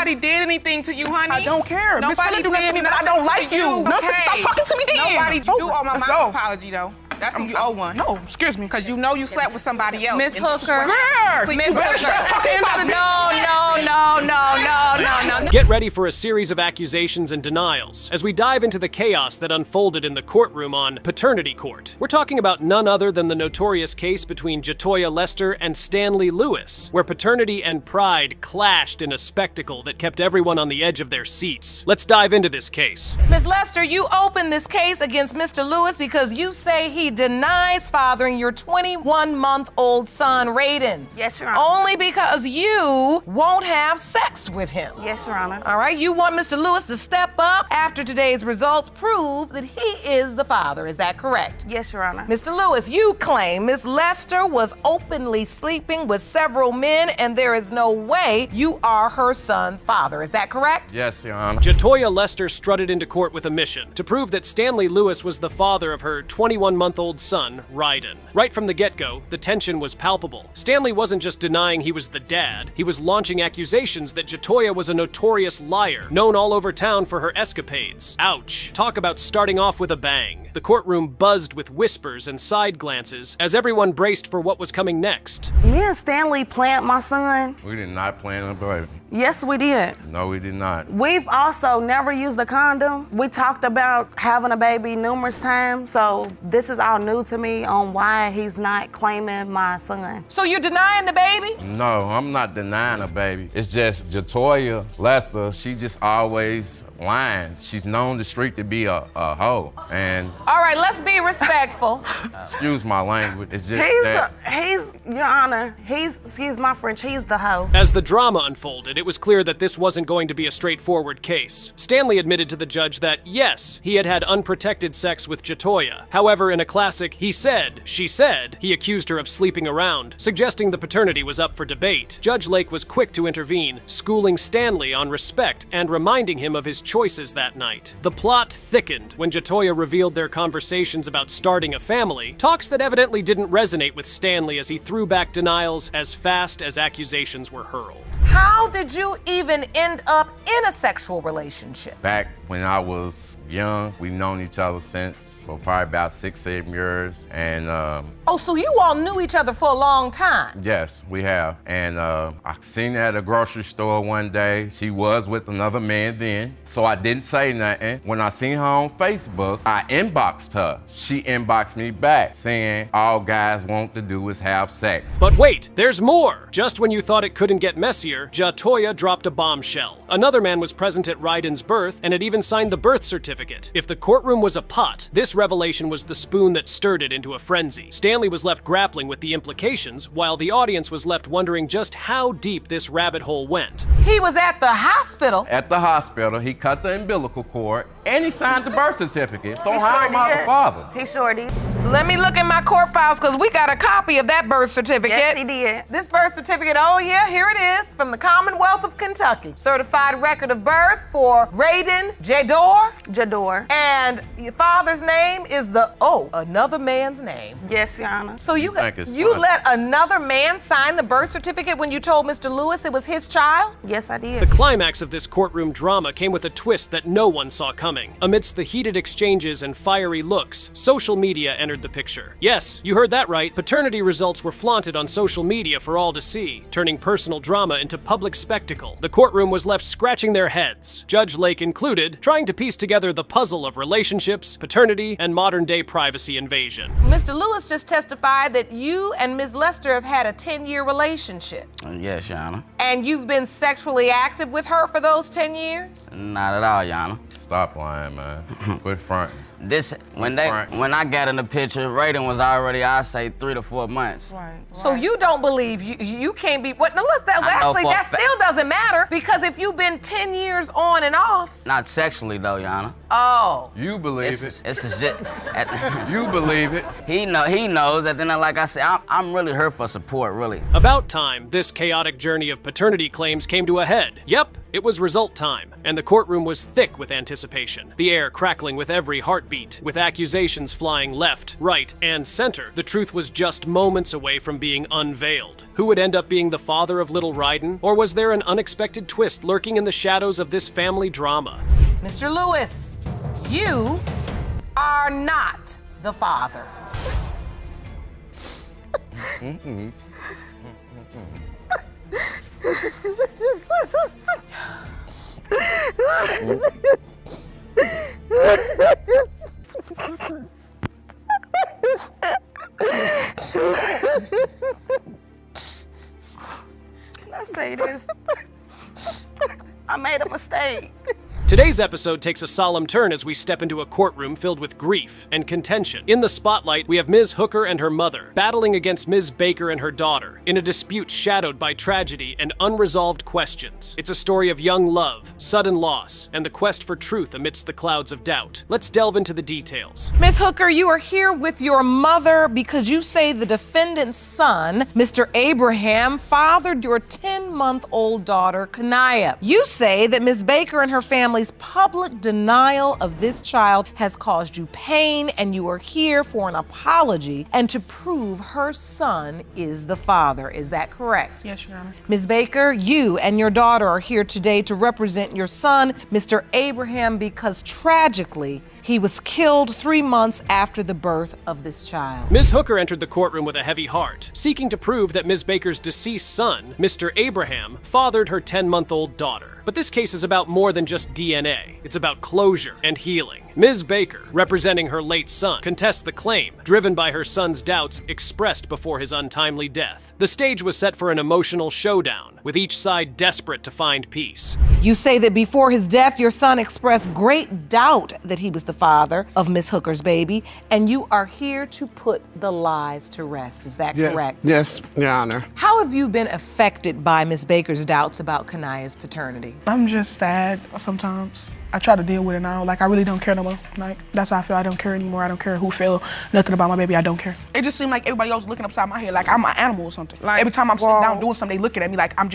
Nobody did anything to you, honey. I don't care. Miss Nobody Helen do nothing to me, but I don't like you. No, Okay. stop talking to me then. Nobody do owe my Let's mom go. an apology, though. That's when you owe one. No, excuse me. Because you know you slept with somebody else. Miss Hooker. Miss Hooker. No. Get ready for a series of accusations and denials as we dive into the chaos that unfolded in the courtroom on Paternity Court. We're talking about none other than the notorious case between Jatoya Lester and Stanley Lewis, where paternity and pride clashed in a spectacle that kept everyone on the edge of their seats. Let's dive into this case. Ms. Lester, you opened this case against Mr. Lewis because you say he denies fathering your 21-month-old son, Raiden. Yes, Your Honor. Only because you won't have sex with him. Yes, Your Honor. All right, you want Mr. Lewis to step up after today's results prove that he is the father. Is that correct? Yes, Your Honor. Mr. Lewis, you claim Ms. Lester was openly sleeping with several men and there is no way you are her son's father. Is that correct? Yes, Your Honor. Jatoya Lester strutted into court with a mission to prove that Stanley Lewis was the father of her 21-month-old son, Raiden. Right from the get-go, the tension was palpable. Stanley wasn't just denying he was the dad, he was launching accusations that Jatoya was a notorious liar, known all over town for her escapades. Ouch. Talk about starting off with a bang. The courtroom buzzed with whispers and side glances as everyone braced for what was coming next. Me and Stanley planned my son. We did not plan a baby. Yes, we did. No, we did not. We've also never used a condom. We talked about having a baby numerous times, so this is all new to me on why he's not claiming my son. So you're denying the baby? No, I'm not denying a baby. It's just Jatoya Lester, she just always lying. She's known the street to be a hoe. And All right, let's be respectful. excuse my language, it's just He's, Your Honor, excuse my French, he's the hoe. As the drama unfolded, it was clear that this wasn't going to be a straightforward case. Stanley admitted to the judge that, yes, he had had unprotected sex with Jatoya. However, in a classic he said, she said, he accused her of sleeping around, suggesting the paternity was up for debate. Judge Lake was quick to intervene, schooling Stanley on respect and reminding him of his choices that night. The plot thickened when Jatoya revealed their conversations about starting a family, talks that evidently didn't resonate with Stanley as he threw back denials as fast as accusations were hurled. How did you even end up in a sexual relationship? back when I was young. We've known each other since for probably about 6-7 years. And Oh, so you all knew each other for a long time? yes, we have. And I seen her at a grocery store one day. She was with another man then, so I didn't say nothing. When I seen her on Facebook, I inboxed her. She inboxed me back saying all guys want to do is have sex. But wait, there's more! Just when you thought it couldn't get messier, Jatoya dropped a bombshell. Another man was present at Raiden's birth and had even signed the birth certificate. If the courtroom was a pot, this revelation was the spoon that stirred it into a frenzy. Stanley was left grappling with the implications, while the audience was left wondering just how deep this rabbit hole went. He was at the hospital. At the hospital, he cut the umbilical cord and he signed the birth certificate. So how am I the father? He sure did. Let me look in my court files because we got a copy of that birth certificate. Yes, he did. This birth certificate, oh yeah, here it is, from the Commonwealth of Kentucky. Certified record of birth for Raiden Jador. And your father's name is another man's name. Yes, Your Honor. So you think it's you funny? let another man sign the birth certificate when you told Mr. Lewis it was his child? Yes, I did. The climax of this courtroom drama came with a twist that no one saw coming. Amidst the heated exchanges and fiery looks, social media entered the picture. Yes, you heard that right. Paternity results were flaunted on social media for all to see, turning personal drama into public spectacle. The courtroom was left scratching their heads, Judge Lake included, trying to piece together the puzzle of relationships, paternity, and modern-day privacy invasion. Mr. Lewis just testified that you and Ms. Lester have had a 10-year relationship. Yes, Your Honor. And you've been sexually active with her for those 10 years? Not at all, Your Honor. Stop lying, man. Quit fronting. When I got in the picture, Raiden was already, I'd say, 3 to 4 months. Right. So you don't believe you can't be, what, no, that still doesn't matter, because if you've been 10 years on and off. Not sexually though, Your Honor. Oh. You believe it. It's just, You believe it. He knows that then, like I said, I'm really here for support, really. About time, this chaotic journey of paternity claims came to a head. Yep, It was result time, and the courtroom was thick with anticipation, the air crackling with every heartbeat, with accusations flying left, right, and center. The truth was just moments away from being unveiled. Who would end up being the father of little Ryden? Or was there an unexpected twist lurking in the shadows of this family drama? Mr. Lewis, you are not the father. Can I say this? I made a mistake. Today's episode takes a solemn turn as we step into a courtroom filled with grief and contention. In the spotlight, we have Ms. Hooker and her mother, battling against Ms. Baker and her daughter, in a dispute shadowed by tragedy and unresolved questions. It's a story of young love, sudden loss, and the quest for truth amidst the clouds of doubt. Let's delve into the details. Ms. Hooker, you are here with your mother because you say the defendant's son, Mr. Abraham, fathered your 10-month-old daughter, Kanaya. You say that Ms. Baker and her family's public denial of this child has caused you pain, and you are here for an apology and to prove her son is the father. Is that correct? Yes, Your Honor. Ms. Baker, you and your daughter are here today to represent your son, Mr. Abraham, because tragically, he was killed 3 months after the birth of this child. Ms. Hooker entered the courtroom with a heavy heart, seeking to prove that Ms. Baker's deceased son, Mr. Abraham, fathered her 10-month-old daughter. But this case is about more than just DNA. It's about closure and healing. Ms. Baker, representing her late son, contests the claim, driven by her son's doubts expressed before his untimely death. The stage was set for an emotional showdown, with each side desperate to find peace. You say that before his death, your son expressed great doubt that he was the father of Ms. Hooker's baby, and you are here to put the lies to rest. Is that correct? Yes, Your Honor. How have you been affected by Ms. Baker's doubts about Kanaya's paternity? I'm just sad sometimes. I try to deal with it now. Like, I really don't care no more. Like, that's how I feel. I don't care anymore. I don't care who feel nothing about my baby. I don't care. It just seemed like everybody else looking upside my head like I'm an animal or something. Like, every time I'm sitting down doing something, they looking at me like I'm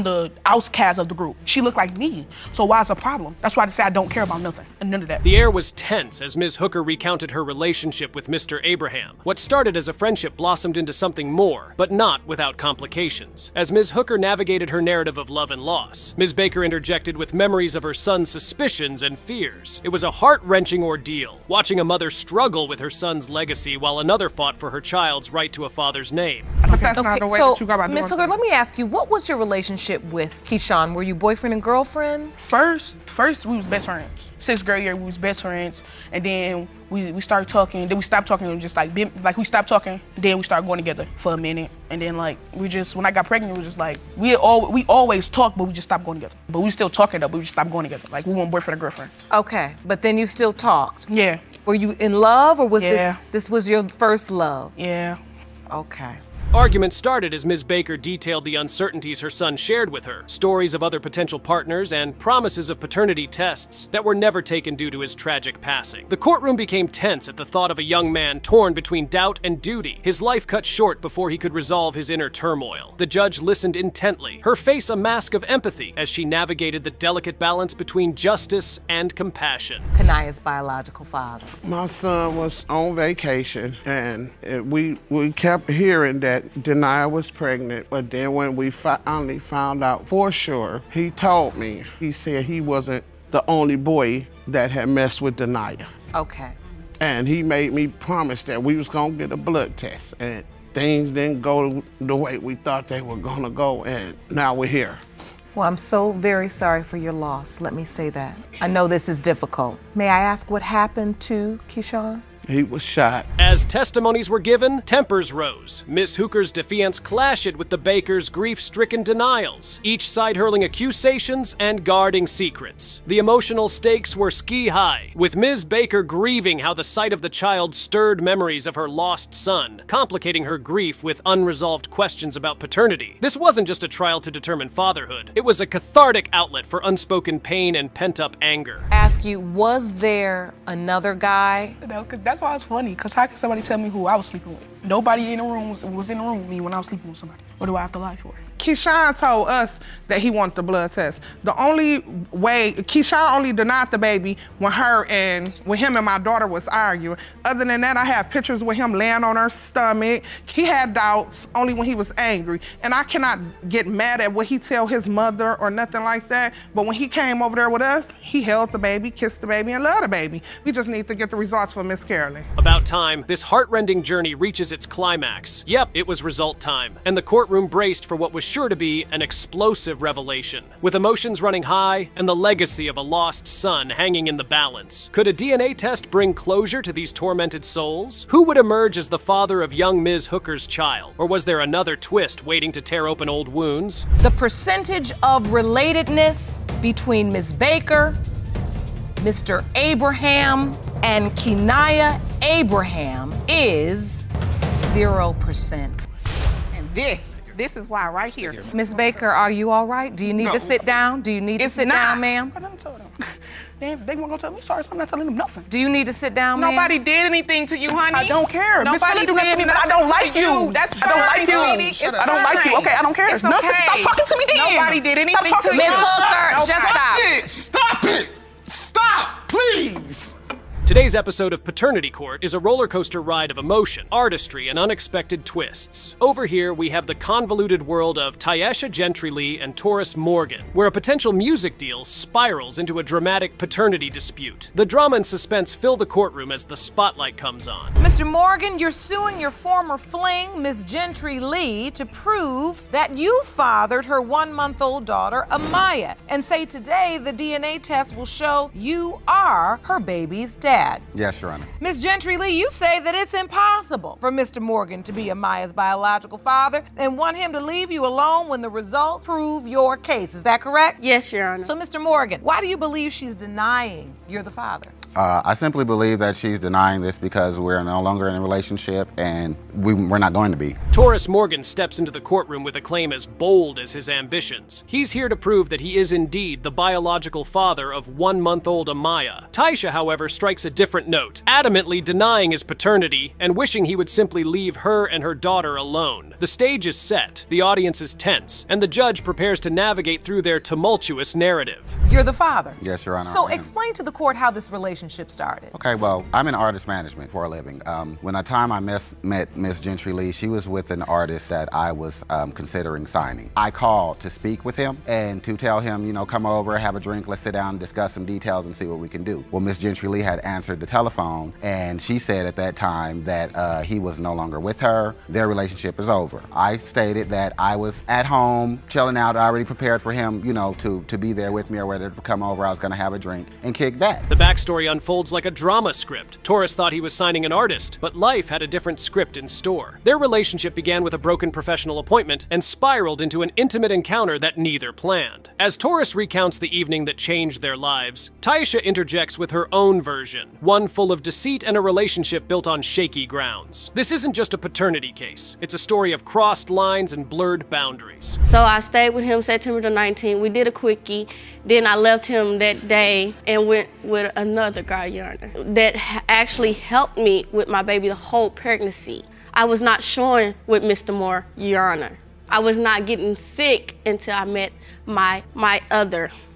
the outcast of the group. She looked like me, so why is a problem? That's why I just say I don't care about nothing and none of that. The air was tense as Ms. Hooker recounted her relationship with Mr. Abraham. What started as a friendship blossomed into something more, but not without complications. As Ms. Hooker navigated her narrative of love and loss, Ms. Baker interjected with memories of her son's suspicions and fears. It was a heart-wrenching ordeal, watching a mother struggle with her son's legacy while another fought for her child's right to a father's name. That's not the way that you go about doing Ms. Hooker, let me ask you, what was your relationship with Keyshawn? Were you boyfriend and girlfriend? First we was best friends. 6th grade year, we was best friends, and then we started talking, then we stopped talking, and just like we stopped talking, then we started going together for a minute, and then like when I got pregnant, it was just like we always talked, but we just stopped going together. But we still talking though, but we just stopped going together. Like we weren't boyfriend and girlfriend. Okay, but then you still talked. Yeah. Were you in love, or was Yeah. this was your first love? Yeah. Okay. Arguments started as Ms. Baker detailed the uncertainties her son shared with her, stories of other potential partners, and promises of paternity tests that were never taken due to his tragic passing. The courtroom became tense at the thought of a young man torn between doubt and duty, his life cut short before he could resolve his inner turmoil. The judge listened intently, her face a mask of empathy as she navigated the delicate balance between justice and compassion. Kanaya's biological father. My son was on vacation, and we kept hearing that Denia was pregnant, but then when we finally found out for sure, he told me, he said he wasn't the only boy that had messed with Denia. Okay. And he made me promise that we was gonna get a blood test, and things didn't go the way we thought they were gonna go, and now we're here. Well, I'm so very sorry for your loss. Let me say that. I know this is difficult. May I ask what happened to Keyshawn? He was shot. As testimonies were given, tempers rose. Miss Hooker's defiance clashed with the Bakers' grief-stricken denials, each side hurling accusations and guarding secrets. The emotional stakes were ski-high, with Ms. Baker grieving how the sight of the child stirred memories of her lost son, complicating her grief with unresolved questions about paternity. This wasn't just a trial to determine fatherhood. It was a cathartic outlet for unspoken pain and pent-up anger. Ask you, was there another guy? You know, 'cause that's why it's funny, because how can somebody tell me who I was sleeping with? Nobody in the room was in the room with me when I was sleeping with somebody. What do I have to lie for? Keyshawn told us that he wanted the blood test. The only way, Keyshawn only denied the baby when him and my daughter was arguing. Other than that, I have pictures with him laying on her stomach. He had doubts only when he was angry. And I cannot get mad at what he tell his mother or nothing like that. But when he came over there with us, he held the baby, kissed the baby, and loved the baby. We just need to get the results for Miss Carolee. About time, this heart-rending journey reaches its climax. Yep, it was result time. And the courtroom braced for what was sure to be an explosive revelation. With emotions running high and the legacy of a lost son hanging in the balance, could a DNA test bring closure to these tormented souls? Who would emerge as the father of young Ms. Hooker's child? Or was there another twist waiting to tear open old wounds? The percentage of relatedness between Ms. Baker, Mr. Abraham, and Kenaya Abraham is 0%. And this is why right here. Ms. Baker, are you all right? Do you need to sit down? Do you need to sit down, ma'am? I done told them. They weren't gonna tell me sorry, so I'm not telling them nothing. Do you need to sit down, ma'am? Nobody did anything to you, honey. I don't care. Nobody do nothing to me, but I don't like you. That's I don't like you. I don't like you. Okay, I don't care. It's okay. Stop talking to me then. Nobody did anything to you. Ms. Hooker, just stop. Stop it! Stop, please! Today's episode of Paternity Court is a roller coaster ride of emotion, artistry, and unexpected twists. Over here, we have the convoluted world of Morgan-GentryLee and Taurus Morgan, where a potential music deal spirals into a dramatic paternity dispute. The drama and suspense fill the courtroom as the spotlight comes on. Mr. Morgan, you're suing your former fling, Ms. Gentry-Lee, to prove that you fathered her 1-month-old daughter, Amaya, and say today the DNA test will show you are her baby's dad. Yes, Your Honor. Ms. Gentry-Lee, you say that it's impossible for Mr. Morgan to be Amaya's biological father and want him to leave you alone when the results prove your case. Is that correct? Yes, Your Honor. So, Mr. Morgan, why do you believe she's denying you're the father? I simply believe that she's denying this because we're no longer in a relationship and we're not going to be. Taurus Morgan steps into the courtroom with a claim as bold as his ambitions. He's here to prove that he is indeed the biological father of 1-month-old Amaya. Taisha, however, strikes a different note, adamantly denying his paternity and wishing he would simply leave her and her daughter alone. The stage is set, the audience is tense, and the judge prepares to navigate through their tumultuous narrative. You're the father? Yes, Your Honor. So explain to the court how this relationship started. Okay, well, I'm in artist management for a living. When the time I met Ms. Gentry-Lee, she was with an artist that I was considering signing. I called to speak with him and to tell him, you know, come over, have a drink, let's sit down and discuss some details and see what we can do. Well, Ms. Gentry-Lee had answered the telephone and she said at that time that he was no longer with her, their relationship is over. I stated that I was at home, chilling out, already prepared for him, you know, to be there with me or whether to come over, I was gonna have a drink and kick back. The backstory unfolds like a drama script. Taurus thought he was signing an artist, but life had a different script in store. Their relationship began with a broken professional appointment and spiraled into an intimate encounter that neither planned. As Taurus recounts the evening that changed their lives, Taisha interjects with her own version, one full of deceit and a relationship built on shaky grounds. This isn't just a paternity case. It's a story of crossed lines and blurred boundaries. So I stayed with him September the 19th. We did a quickie. Then I left him that day and went with another guy, Your Honor, that actually helped me with my baby the whole pregnancy. I was not showing with Mr. Moore, Your Honor. I was not getting sick until I met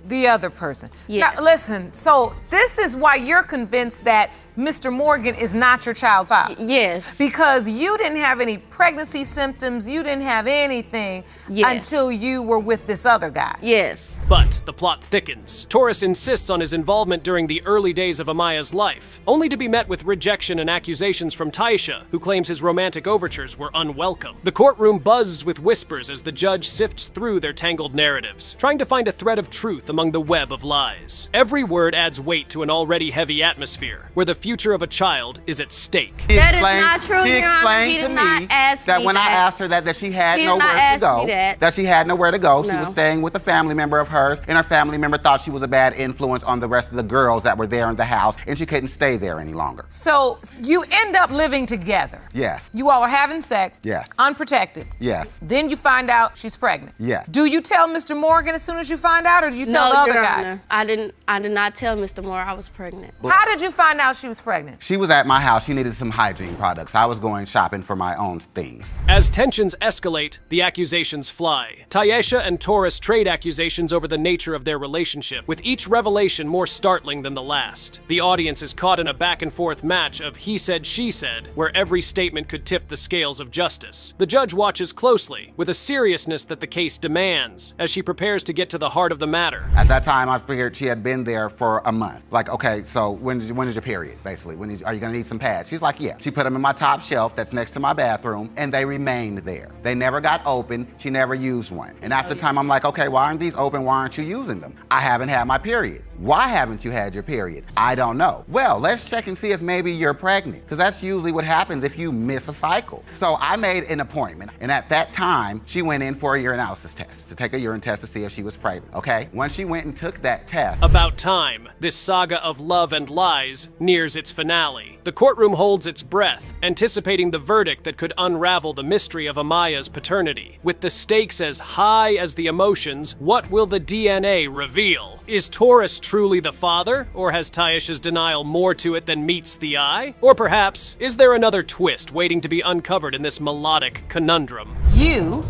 the other person. Yes. Now listen, so this is why you're convinced that Mr. Morgan is not your child's father. Yes. Because you didn't have any pregnancy symptoms, you didn't have anything until you were with this other guy. Yes. But the plot thickens. Taurus insists on his involvement during the early days of Amaya's life, only to be met with rejection and accusations from Taisha, who claims his romantic overtures were unwelcome. The courtroom buzzes with whispers as the judge sifts through their tangled narratives, trying to find a thread of truth among the web of lies. Every word adds weight to an already heavy atmosphere, where the future of a child is at stake. That is not true, She Your Honor. explained He to did not me ask that me when I that. asked her that she had He did nowhere not to ask go, me that she had nowhere to go. She No. was staying with a family member of hers, and her family member thought she was a bad influence on the rest of the girls that were there in the house, and she couldn't stay there any longer. So you end up living together. Yes. You all are having sex. Yes. Unprotected. Yes. Then you find out she's pregnant. Yes. Do you tell Mr. Morgan as soon as you find out, or do you tell tell the other Your guy? Honor, I did not tell Mr. Moore I was pregnant. How did you find out she was pregnant? She was at my house. She needed some hygiene products. I was going shopping for my own things. As tensions escalate, the accusations fly. Tyesha and Taurus trade accusations over the nature of their relationship, with each revelation more startling than the last. The audience is caught in a back-and-forth match of he said, she said, where every statement could tip the scales of justice. The judge watches closely, with a seriousness that the case demands, as she prepares to get to the heart of the matter. At that time, I figured she had been there for a month. Like, okay, so when is your period, basically? Are you gonna need some pads? She's like, yeah. She put them in my top shelf that's next to my bathroom, and they remained there. They never got open. She never used one. And after time, I'm like, okay, why aren't these open? Why aren't you using them? I haven't had my period. Why haven't you had your period? I don't know. Well, let's check and see if maybe you're pregnant, because that's usually what happens if you miss a cycle. So I made an appointment, and at that time, she went in for a urinalysis test, to take a urine test to see if she was pregnant, okay? When she went and took that test... About time, this saga of love and lies nears its finale. The courtroom holds its breath, anticipating the verdict that could unravel the mystery of Amaya's paternity. With the stakes as high as the emotions, what will the DNA reveal? Is Taurus truly the father, or has Tyesha's denial more to it than meets the eye? Or perhaps, is there another twist waiting to be uncovered in this melodic conundrum? You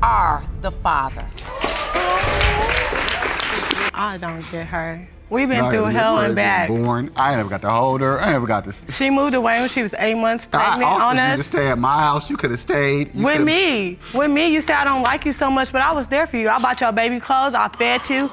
are the father. I don't get her. We've been through hell and back. Born. I never got to hold her. I never got to... She moved away when she was 8 months pregnant on us. You to stay at my house. You could have stayed. With me. You said I don't like you so much, but I was there for you. I bought your baby clothes. I fed you.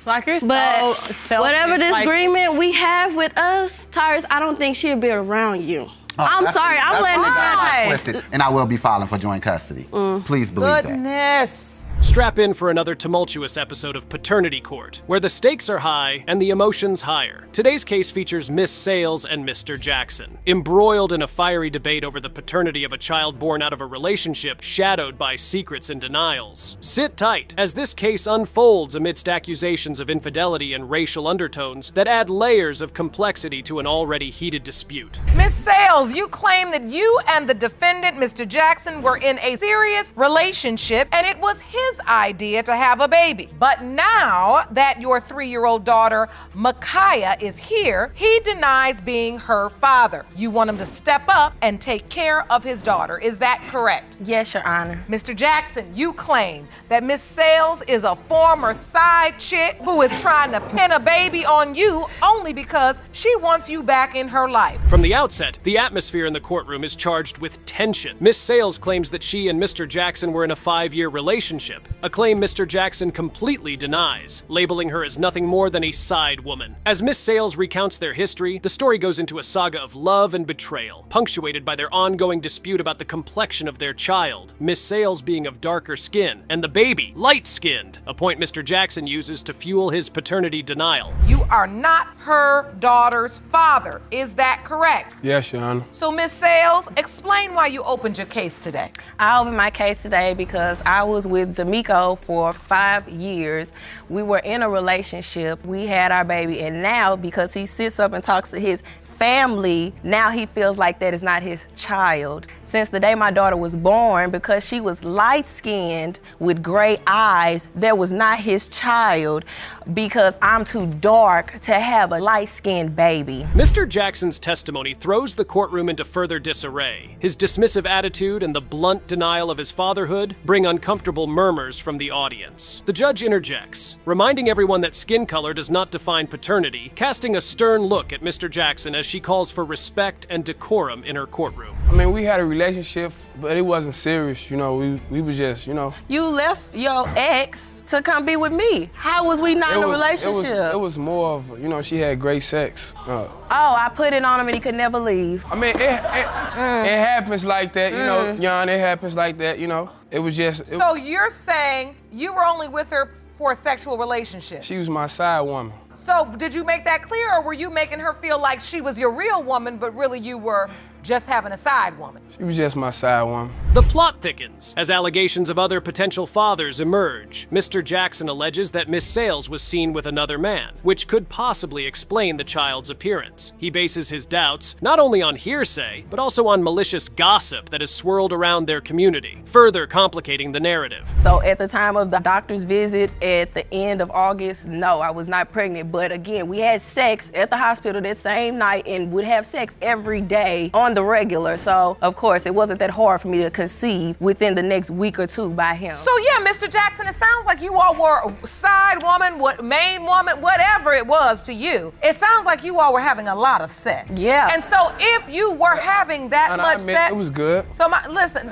Like you're But so whatever disagreement we have with us, Tyrus, I don't think she'll be around you. I'm sorry, I'm letting the judge. And I will be filing for joint custody. Please believe that. Goodness. Strap in for another tumultuous episode of Paternity Court, where the stakes are high and the emotions higher. Today's case features Miss Sales and Mr. Jackson, embroiled in a fiery debate over the paternity of a child born out of a relationship shadowed by secrets and denials. Sit tight as this case unfolds amidst accusations of infidelity and racial undertones that add layers of complexity to an already heated dispute. Miss Sales, you claim that you and the defendant, Mr. Jackson, were in a serious relationship and it was his idea to have a baby. But now that your 3-year-old daughter, Micaiah, is here, he denies being her father. You want him to step up and take care of his daughter. Is that correct? Yes, Your Honor. Mr. Jackson, you claim that Miss Sales is a former side chick who is trying to pin a baby on you only because she wants you back in her life. From the outset, the atmosphere in the courtroom is charged with tension. Miss Sales claims that she and Mr. Jackson were in a 5-year relationship, a claim Mr. Jackson completely denies, labeling her as nothing more than a side woman. As Miss Sales recounts their history, the story goes into a saga of love and betrayal, punctuated by their ongoing dispute about the complexion of their child, Miss Sales being of darker skin, and the baby, light-skinned, a point Mr. Jackson uses to fuel his paternity denial. You are not her daughter's father. Is that correct? Yes, Your Honor. So, Miss Sales, explain why you opened your case today. I opened my case today because I was with D'Amico for 5 years. We were in a relationship. We had our baby, and now because he sits up and talks to his family, now he feels like that is not his child. Since the day my daughter was born, because she was light-skinned with gray eyes, that was not his child because I'm too dark to have a light-skinned baby. Mr. Jackson's testimony throws the courtroom into further disarray. His dismissive attitude and the blunt denial of his fatherhood bring uncomfortable murmurs from the audience. The judge interjects, reminding everyone that skin color does not define paternity, casting a stern look at Mr. Jackson as she calls for respect and decorum in her courtroom. I mean, we had a relationship, but it wasn't serious, you know, we was just, you know. You left your ex to come be with me. How was we not in a relationship? It was more of, you know, she had great sex. I put it on him and he could never leave. I mean, it happens like that, you know, Jan, it happens like that, you know. It was just. So you're saying you were only with her for a sexual relationship? She was my side woman. So did you make that clear, or were you making her feel like she was your real woman, but really you were just having a side woman? She was just my side woman. The plot thickens as allegations of other potential fathers emerge. Mr. Jackson alleges that Miss Sales was seen with another man, which could possibly explain the child's appearance. He bases his doubts not only on hearsay, but also on malicious gossip that has swirled around their community, further complicating the narrative. So at the time of the doctor's visit at the end of August, no, I was not pregnant. But again, we had sex at the hospital that same night and would have sex every day on the regular. So of course, it wasn't that hard for me to conceive within the next week or two by him. So yeah, Mr. Jackson, it sounds like you all were side woman, main woman, whatever it was to you. It sounds like you all were having a lot of sex. Yeah. And so if you were having that much sex, it was good. So listen,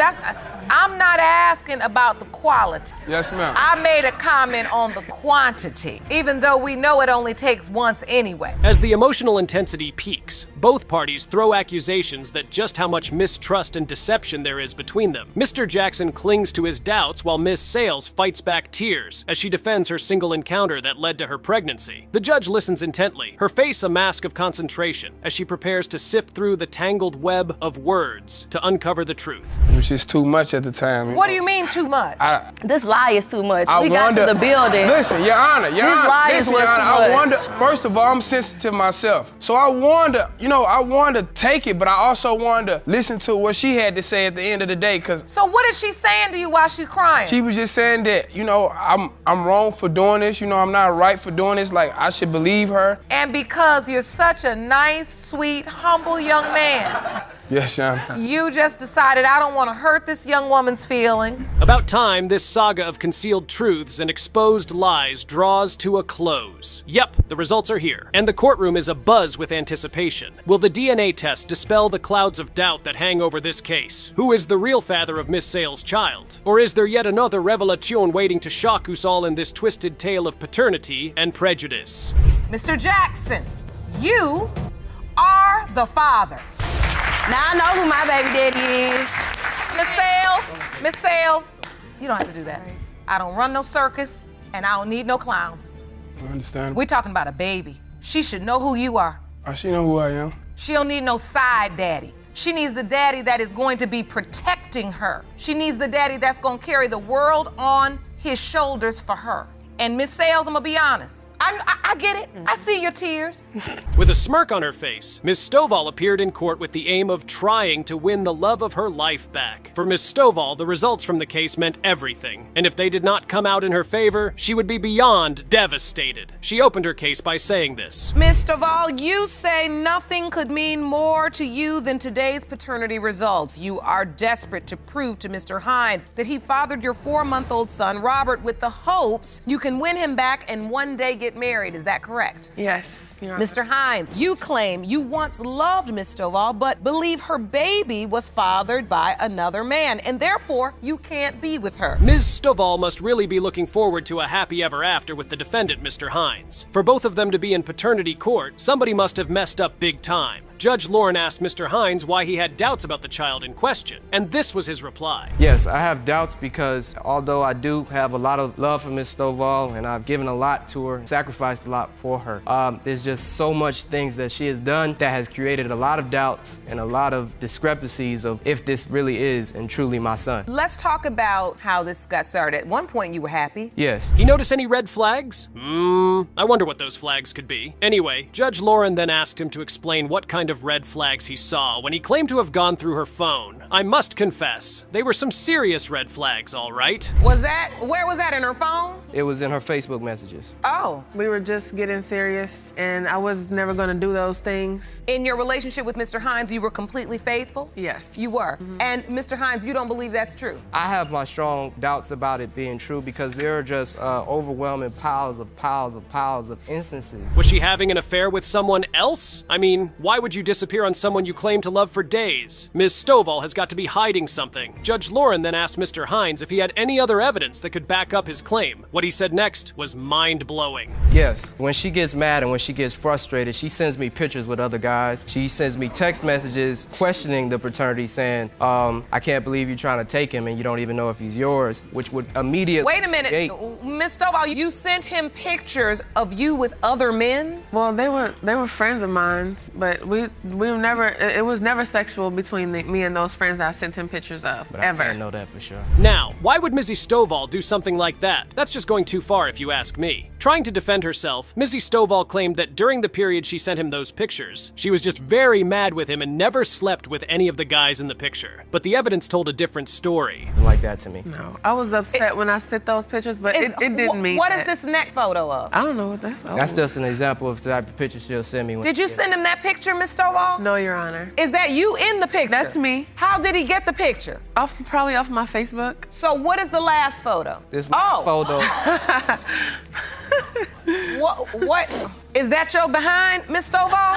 I'm not asking about the quality. Yes, ma'am. I made a comment on the quantity, even though we know it only takes once anyway. As the emotional intensity peaks, both parties throw accusations that just how much mistrust and deception there is between them. Mr. Jackson clings to his doubts while Miss Sales fights back tears as she defends her single encounter that led to her pregnancy. The judge listens intently, her face a mask of concentration, as she prepares to sift through the tangled web of words to uncover the truth. It was just too much at the time. What do you mean too much? This lie is too much. I We got to the building. Listen, Your Honor, This lie is what's too I much. wonder, first of all, I'm sensitive myself. So I wanted to take it, but I also wanted to listen to what she had to say at the end of the day, because So what is she saying to you while she's crying? she was just saying that, I'm wrong for doing this, I'm not right for doing this, like I should believe her. And because you're such a nice, sweet, humble young man, Yes, Your Honor. you just decided I don't want to hurt this young woman's feelings. About time, this saga of concealed truths and exposed lies draws to a close. Yep, the results are here, and the courtroom is abuzz with anticipation. Will the DNA test dispel the clouds of doubt that hang over this case? Who is the real father of Miss Sales' child? Or is there yet another revelation waiting to shock us all in this twisted tale of paternity and prejudice? Mr. Jackson, you are the father. Now I know who my baby daddy is. Miss Sales, you don't have to do that. I don't run no circus, and I don't need no clowns. I understand. We're talking about a baby. She should know who you are. She know who I am. She don't need no side daddy. She needs the daddy that is going to be protecting her. She needs the daddy that's gonna carry the world on his shoulders for her. And Miss Sales, I'm gonna be honest. I get it. I see your tears. With a smirk on her face, Miss Stovall appeared in court with the aim of trying to win the love of her life back. For Miss Stovall, the results from the case meant everything, and if they did not come out in her favor, she would be beyond devastated. She opened her case by saying this. Miss Stovall, you say nothing could mean more to you than today's paternity results. You are desperate to prove to Mr. Hines that he fathered your 4-month-old son, Robert, with the hopes you can win him back and one day get married. Is that correct? Yes, Your Honor. Mr. Hines, you claim you once loved Miss Stovall, but believe her baby was fathered by another man, and therefore you can't be with her. Ms. Stovall must really be looking forward to a happy ever after with the defendant, Mr. Hines. For both of them to be in paternity court, somebody must have messed up big time. Judge Lauren asked Mr. Hines why he had doubts about the child in question, and this was his reply. Yes, I have doubts because although I do have a lot of love for Miss Stovall and I've given a lot to her, sacrificed a lot for her, there's just so much things that she has done that has created a lot of doubts and a lot of discrepancies of if this really is and truly my son. Let's talk about how this got started. At one point you were happy. Yes. He notice any red flags? I wonder what those flags could be. Anyway, Judge Lauren then asked him to explain what kind of red flags he saw when he claimed to have gone through her phone. I must confess, they were some serious red flags, all right. Where was that, in her phone? It was in her Facebook messages. Oh. We were just getting serious, and I was never gonna do those things. In your relationship with Mr. Hines, you were completely faithful? Yes. You were. And Mr. Hines, you don't believe that's true? I have my strong doubts about it being true because there are just overwhelming piles of instances. Was she having an affair with someone else? I mean, why would you disappear on someone you claim to love for days? Ms. Stovall has got to be hiding something. Judge Lauren then asked Mr. Hines if he had any other evidence that could back up his claim. What he said next was mind-blowing. Yes, when she gets mad and when she gets frustrated, she sends me pictures with other guys. She sends me text messages questioning the paternity saying, I can't believe you're trying to take him and you don't even know if he's yours, which would immediately— Wait a minute, Ms. Stovall, you sent him pictures of you with other men? Well, they were friends of mine, but we It was never sexual between me and those friends that I sent him pictures of, But ever. I can't know that for sure. Now, why would Mizzy Stovall do something like that? That's just going too far if you ask me. Trying to defend herself, Mizzy Stovall claimed that during the period she sent him those pictures, she was just very mad with him and never slept with any of the guys in the picture. But the evidence told a different story. Like that to me. No, I was upset when I sent those pictures, but it didn't mean What that. is this neck photo of? I don't know what that's. That's just an example of the type of picture she'll send me. Did you send him that picture, Miss Stovall? No, Your Honor. Is that you in the picture? That's me. How did he get the picture? Probably off my Facebook. So what is the last photo? This photo. What? Is that your behind, Miss Stovall?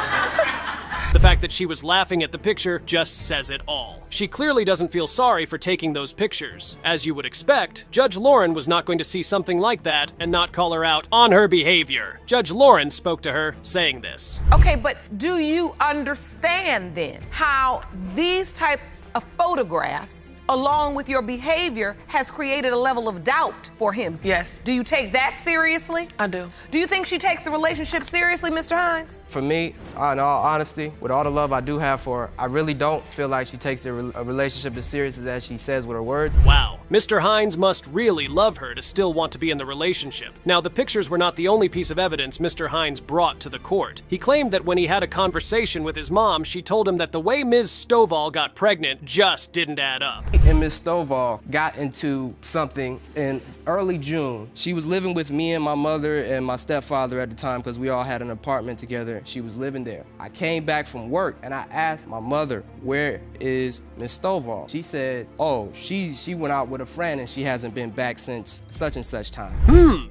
The fact that she was laughing at the picture just says it all. She clearly doesn't feel sorry for taking those pictures. As you would expect, Judge Lauren was not going to see something like that and not call her out on her behavior. Judge Lauren spoke to her saying this. Okay, but do you understand then how these types of photographs, along with your behavior, has created a level of doubt for him? Yes. Do you take that seriously? I do. Do you think she takes the relationship seriously, Mr. Hines? For me, in all honesty, with all the love I do have for her, I really don't feel like she takes a relationship as serious as she says with her words. Wow, Mr. Hines must really love her to still want to be in the relationship. Now, the pictures were not the only piece of evidence Mr. Hines brought to the court. He claimed that when he had a conversation with his mom, she told him that the way Ms. Stovall got pregnant just didn't add up. And Ms. Stovall got into something in early June. She was living with me and my mother and my stepfather at the time because we all had an apartment together. She was living there. I came back from work and I asked my mother, where is Ms. Stovall? She said, oh, she went out with a friend and she hasn't been back since such and such time.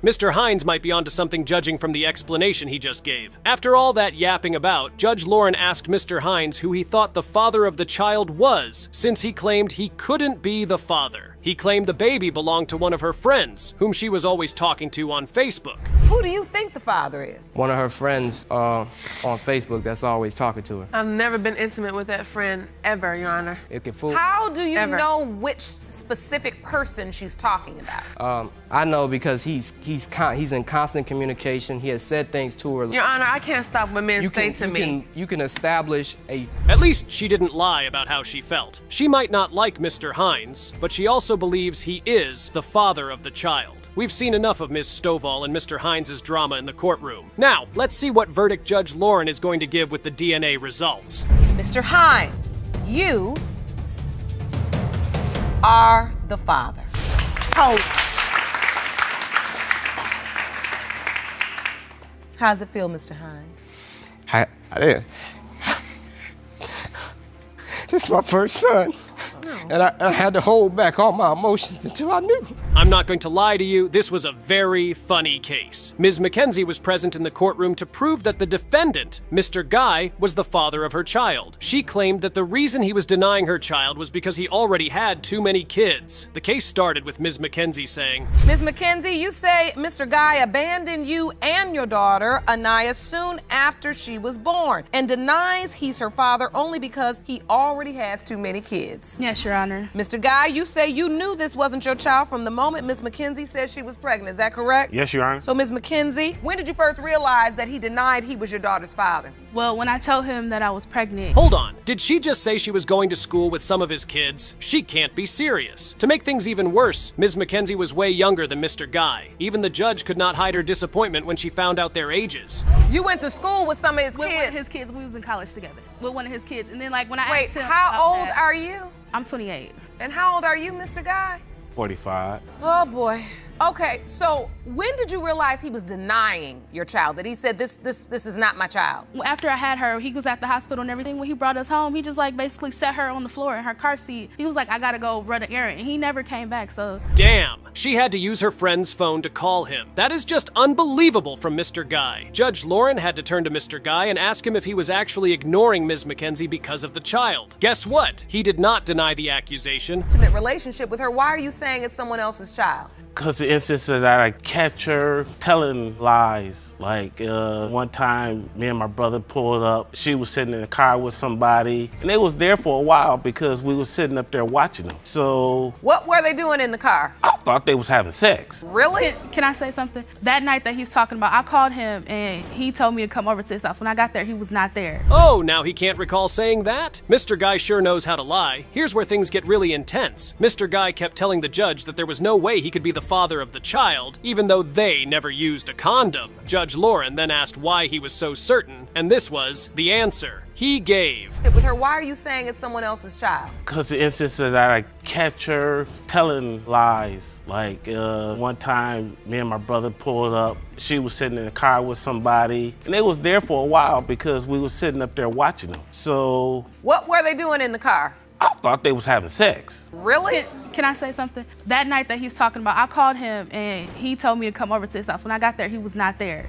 Mr. Hines might be onto something judging from the explanation he just gave. After all that yapping about, Judge Lauren asked Mr. Hines who he thought the father of the child was, since he claimed he couldn't be the father. He claimed the baby belonged to one of her friends, whom she was always talking to on Facebook. Who do you think the father is? One of her friends on Facebook that's always talking to her. I've never been intimate with that friend ever, Your Honor. It can fool. How do you Ever. know which specific person she's talking about? I know because he's in constant communication. He has said things to her. Your Honor, I can't stop what men say to me. You can establish a... At least she didn't lie about how she felt. She might not like Mr. Hines, but she also believes he is the father of the child. We've seen enough of Ms. Stovall and Mr. Hines' drama in the courtroom. Now, let's see what verdict Judge Lauren is going to give with the DNA results. Mr. Hines, you are the father. Oh, How's it feel, Mr. Hines? I didn't. This is my first son. And I had to hold back all my emotions until I knew. I'm not going to lie to you, this was a very funny case. Ms. McKenzie was present in the courtroom to prove that the defendant, Mr. Guy, was the father of her child. She claimed that the reason he was denying her child was because he already had too many kids. The case started with Ms. McKenzie saying, Ms. McKenzie, you say Mr. Guy abandoned you and your daughter, Anaya, soon after she was born, and denies he's her father only because he already has too many kids. Yes, Your Honor. Mr. Guy, you say you knew this wasn't your child from the moment Ms. McKenzie said she was pregnant. Is that correct? Yes, Your Honor. So, Ms. McKenzie, when did you first realize that he denied he was your daughter's father? Well, when I told him that I was pregnant. Hold on, did she just say she was going to school with some of his kids? She can't be serious. To make things even worse, Ms. McKenzie was way younger than Mr. Guy. Even the judge could not hide her disappointment when she found out their ages. You went to school with some of his With kids? one of his kids. We was in college together. With one of his kids. And then, like, when I Wait, asked him... how old are you? I'm 28. And how old are you, Mr. Guy? 45. Oh, boy. Okay, so when did you realize he was denying your child? That he said, this is not my child? Well, after I had her, he was at the hospital and everything. When he brought us home, he just, like, basically set her on the floor in her car seat. He was like, I gotta go run an errand. And he never came back, so... Damn, she had to use her friend's phone to call him. That is just unbelievable from Mr. Guy. Judge Lauren had to turn to Mr. Guy and ask him if he was actually ignoring Ms. McKenzie because of the child. Guess what? He did not deny the accusation. Intimate relationship with her. Why are you saying it's someone else's child? Because the instances that I catch her telling lies. Like one time, me and my brother pulled up. She was sitting in the car with somebody, and they was there for a while because we was sitting up there watching them. So What were they doing in the car? I thought they was having sex. Really? Can I say something? That night that he's talking about, I called him and he told me to come over to his house. When I got there, he was not there. Oh, now he can't recall saying that? Mr. Guy sure knows how to lie. Here's where things get really intense. Mr. Guy kept telling the judge that there was no way he could be the father of the child, even though they never used a condom. Judge Lauren then asked why he was so certain, and this was the answer he gave. With her, why are you saying it's someone else's child? Because the instances that I catch her telling lies. Like one time, me and my brother pulled up. She was sitting in the car with somebody, and they was there for a while because we was sitting up there watching them. So What were they doing in the car? I thought they was having sex. Really? Can I say something? That night that he's talking about, I called him and he told me to come over to his house. When I got there, he was not there.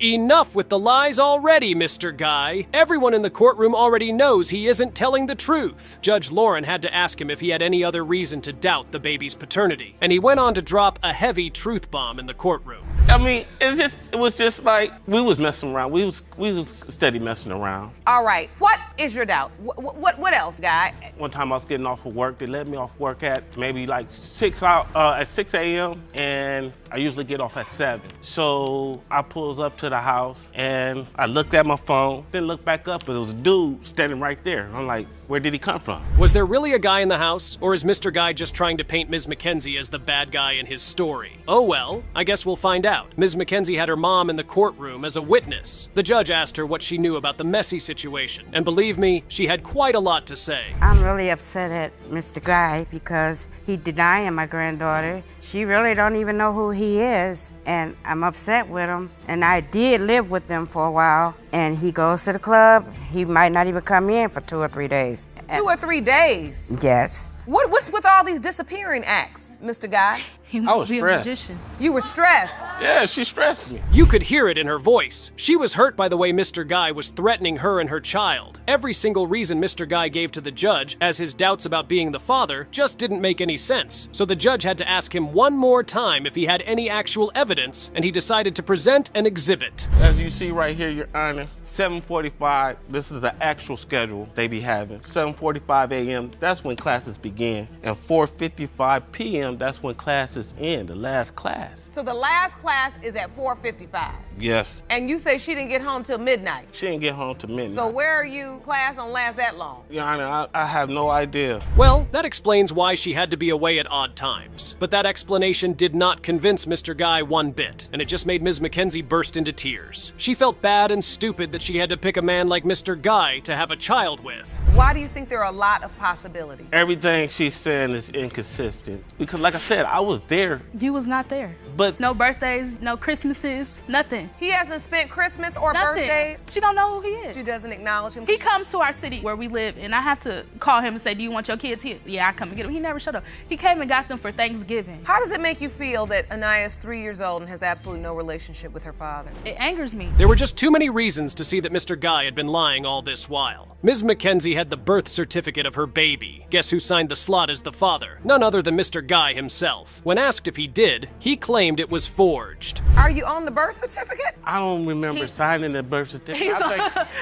Enough with the lies already, Mr. Guy. Everyone in the courtroom already knows he isn't telling the truth. Judge Lauren had to ask him if he had any other reason to doubt the baby's paternity, and he went on to drop a heavy truth bomb in the courtroom. I mean, it was just like we was messing around. We was steady messing around. All right, what is your doubt? What else, Guy? One time I was getting off of work. They let me off work at maybe like 6 a.m. and I usually get off at 7. So I pulls up to the house and I looked at my phone, then looked back up, and there was a dude standing right there. I'm like, where did he come from? Was there really a guy in the house, or is Mr. Guy just trying to paint Ms. McKenzie as the bad guy in his story? Oh well, I guess we'll find out. Ms. McKenzie had her mom in the courtroom as a witness. The judge asked her what she knew about the messy situation, and believe me, she had quite a lot to say. I'm really upset at Mr. Guy because he denying my granddaughter. She really don't even know who he is, and I'm upset with him. And I did live with them for a while, and he goes to the club. He might not even come in for 2 or 3 days. 2 or 3 days? Yes. What's with all these disappearing acts, Mr. Guy? I was stressed. You were stressed? Yeah, she stressed me. You could hear it in her voice. She was hurt by the way Mr. Guy was threatening her and her child. Every single reason Mr. Guy gave to the judge, as his doubts about being the father, just didn't make any sense. So the judge had to ask him one more time if he had any actual evidence, and he decided to present an exhibit. As you see right here, Your Honor, 7:45, this is the actual schedule they be having. 7:45 a.m., that's when classes begin. And 4:55 p.m., that's when classes end, the last class. So the last class is at 4:55? Yes. And you say she didn't get home till midnight? She didn't get home till midnight. So where are you? Class don't last that long? Your Honor, I have no idea. Well, that explains why she had to be away at odd times. But that explanation did not convince Mr. Guy one bit, and it just made Ms. McKenzie burst into tears. She felt bad and stupid that she had to pick a man like Mr. Guy to have a child with. Why do you think there are a lot of possibilities? Everything she's saying is inconsistent. Because like I said, I was there. You was not there. But no birthdays, no Christmases, nothing. He hasn't spent Christmas or Nothing. birthday? She don't know who he is. She doesn't acknowledge him? He comes to our city where we live, and I have to call him and say, do you want your kids here? Yeah, I come and get them. He never showed up. He came and got them for Thanksgiving. How does it make you feel that Anaya's 3 years old and has absolutely no relationship with her father? It angers me. There were just too many reasons to see that Mr. Guy had been lying all this while. Ms. McKenzie had the birth certificate of her baby. Guess who signed the slot as the father? None other than Mr. Guy himself. When asked if he did, he claimed it was forged. Are you on the birth certificate? I don't remember signing the birth certificate.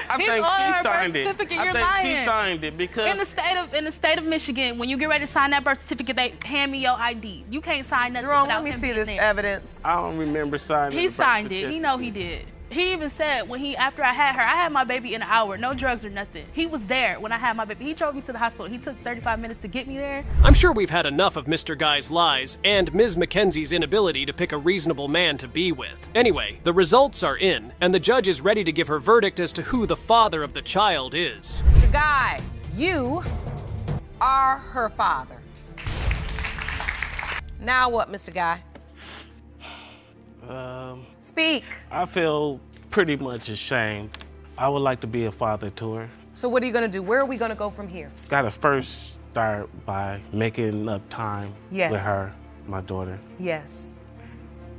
I think she signed it. You're I lying. think she signed it because in the state of Michigan, when you get ready to sign that birth certificate, they hand me your ID. You can't sign nothing Jerome, without let me him see being this there. evidence. I don't remember signing He the birth signed it. certificate. You know he did. He even said after I had my baby in an hour, no drugs or nothing. He was there when I had my baby. He drove me to the hospital. He took 35 minutes to get me there. I'm sure we've had enough of Mr. Guy's lies and Ms. McKenzie's inability to pick a reasonable man to be with. Anyway, the results are in, and the judge is ready to give her verdict as to who the father of the child is. Mr. Guy, you are her father. Now what, Mr. Guy? Speak. I feel pretty much ashamed. I would like to be a father to her. So what are you gonna do? Where are we gonna go from here? Gotta first start by making up time Yes. with her, my daughter. Yes.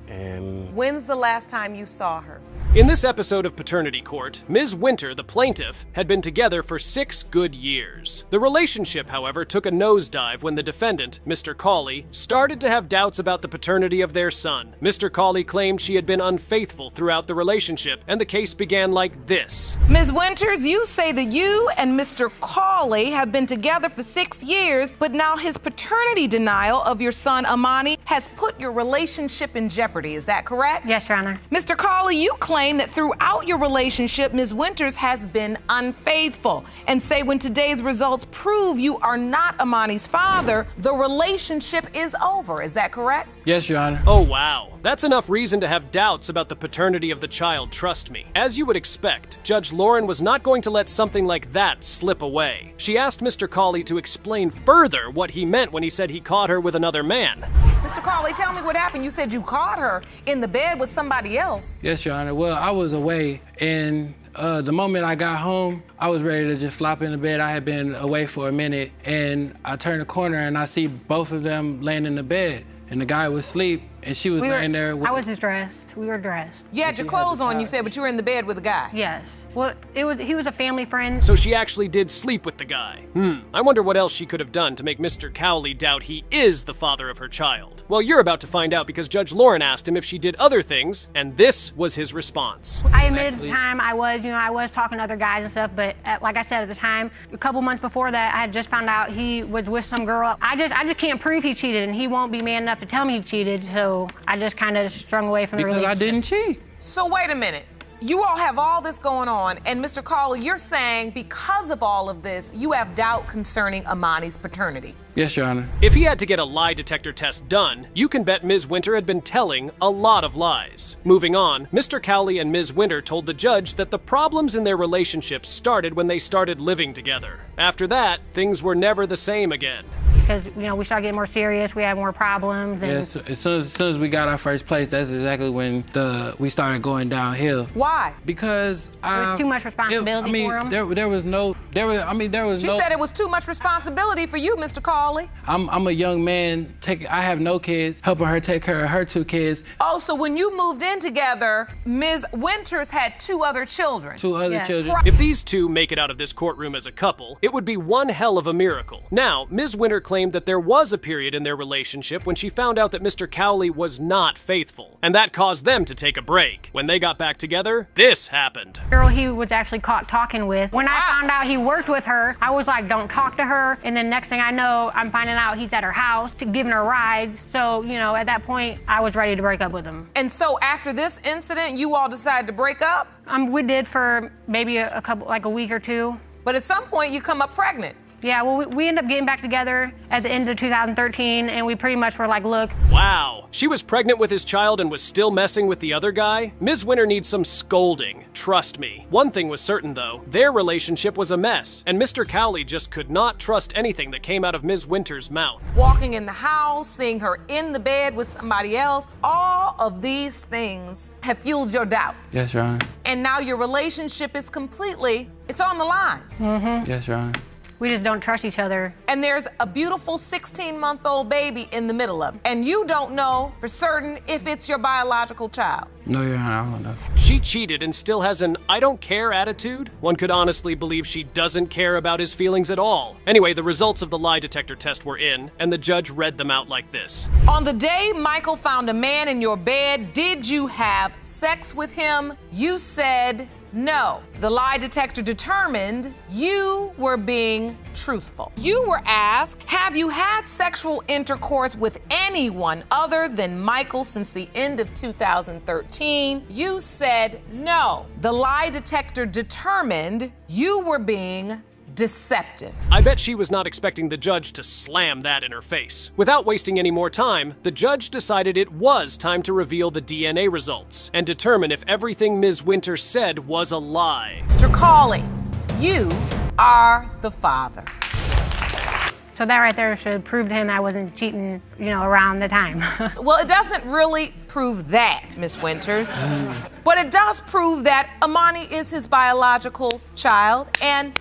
And When's the last time you saw her? In this episode of Paternity Court, Ms. Winter, the plaintiff, had been together for 6 good years. The relationship, however, took a nosedive when the defendant, Mr. Cawley, started to have doubts about the paternity of their son. Mr. Cawley claimed she had been unfaithful throughout the relationship, and the case began like this. Ms. Winters, you say that you and Mr. Cawley have been together for 6 years, but now his paternity denial of your son, Amani, has put your relationship in jeopardy. Is that correct? Yes, Your Honor. Mr. Cawley, you claim that throughout your relationship, Ms. Winters has been unfaithful, and say when today's results prove you are not Amani's father, the relationship is over. Is that correct? Yes, Your Honor. Oh, wow. That's enough reason to have doubts about the paternity of the child, trust me. As you would expect, Judge Lauren was not going to let something like that slip away. She asked Mr. Cawley to explain further what he meant when he said he caught her with another man. Mr. Cawley, tell me what happened. You said you caught her in the bed with somebody else. Yes, Your Honor. Well, I was away, and the moment I got home, I was ready to just flop in the bed. I had been away for a minute, and I turned the corner, and I see both of them laying in the bed. And the guy was asleep, and she was laying there with... I wasn't dressed. We were dressed. You had your clothes on, you said, but you were in the bed with a guy. Yes. Well, he was a family friend. So she actually did sleep with the guy. I wonder what else she could have done to make Mr. Cawley doubt he is the father of her child. Well, you're about to find out because Judge Lauren asked him if she did other things, and this was his response. I admitted at the time I was talking to other guys and stuff, but like I said at the time, a couple months before that, I had just found out he was with some girl. I just can't prove he cheated, and he won't be man enough to tell me he cheated, so I just kind of strung away from the relationship. Because I didn't cheat. So wait a minute. You all have all this going on, and Mr. Cawley, you're saying because of all of this, you have doubt concerning Amani's paternity. Yes, Your Honor. If he had to get a lie detector test done, you can bet Ms. Winter had been telling a lot of lies. Moving on, Mr. Cawley and Ms. Winter told the judge that the problems in their relationship started when they started living together. After that, things were never the same again. Because, we started getting more serious, we had more problems. And yes, as soon as we got our first place, that's exactly when we started going downhill. Why? Because it was too much responsibility for him. There was no. She said it was too much responsibility for you, Mr. Cawley. I'm a young man. I have no kids. Helping her take care of her 2 kids. Oh, so when you moved in together, Ms. Winters had 2 other children. 2 other children. If these two make it out of this courtroom as a couple, it would be one hell of a miracle. Now, Ms. Winter claimed that there was a period in their relationship when she found out that Mr. Cawley was not faithful, and that caused them to take a break. When they got back together, this happened. The girl he was actually caught talking with. When I found out he worked with her, I was like, don't talk to her. And then next thing I know, I'm finding out he's at her house, giving her rides. So, at that point, I was ready to break up with him. And so after this incident, you all decided to break up? We did for maybe a week or 2. But at some point, you come up pregnant. Yeah, well, we ended up getting back together at the end of 2013, and we pretty much were like, look. Wow, she was pregnant with his child and was still messing with the other guy? Ms. Winter needs some scolding, trust me. One thing was certain though, their relationship was a mess, and Mr. Cawley just could not trust anything that came out of Ms. Winter's mouth. Walking in the house, seeing her in the bed with somebody else, all of these things have fueled your doubt. Yes, Your Honor. And now your relationship is it's on the line. Mm-hmm. Yes, Your Honor. We just don't trust each other. And there's a beautiful 16-month-old baby in the middle of it. And you don't know for certain if it's your biological child. No, Your Honor, I don't know. She cheated and still has an I don't care attitude? One could honestly believe she doesn't care about his feelings at all. Anyway, the results of the lie detector test were in, and the judge read them out like this. On the day Michael found a man in your bed, did you have sex with him? You said no. The lie detector determined you were being truthful. You were asked, have you had sexual intercourse with anyone other than Michael since the end of 2013? You said no. The lie detector determined you were being deceptive. I bet she was not expecting the judge to slam that in her face. Without wasting any more time, the judge decided it was time to reveal the DNA results and determine if everything Ms. Winter said was a lie. Mr. Cawley, you are the father. So that right there should prove to him I wasn't cheating, around the time. Well, it doesn't really prove that, Miss Winters. But it does prove that Amani is his biological child, and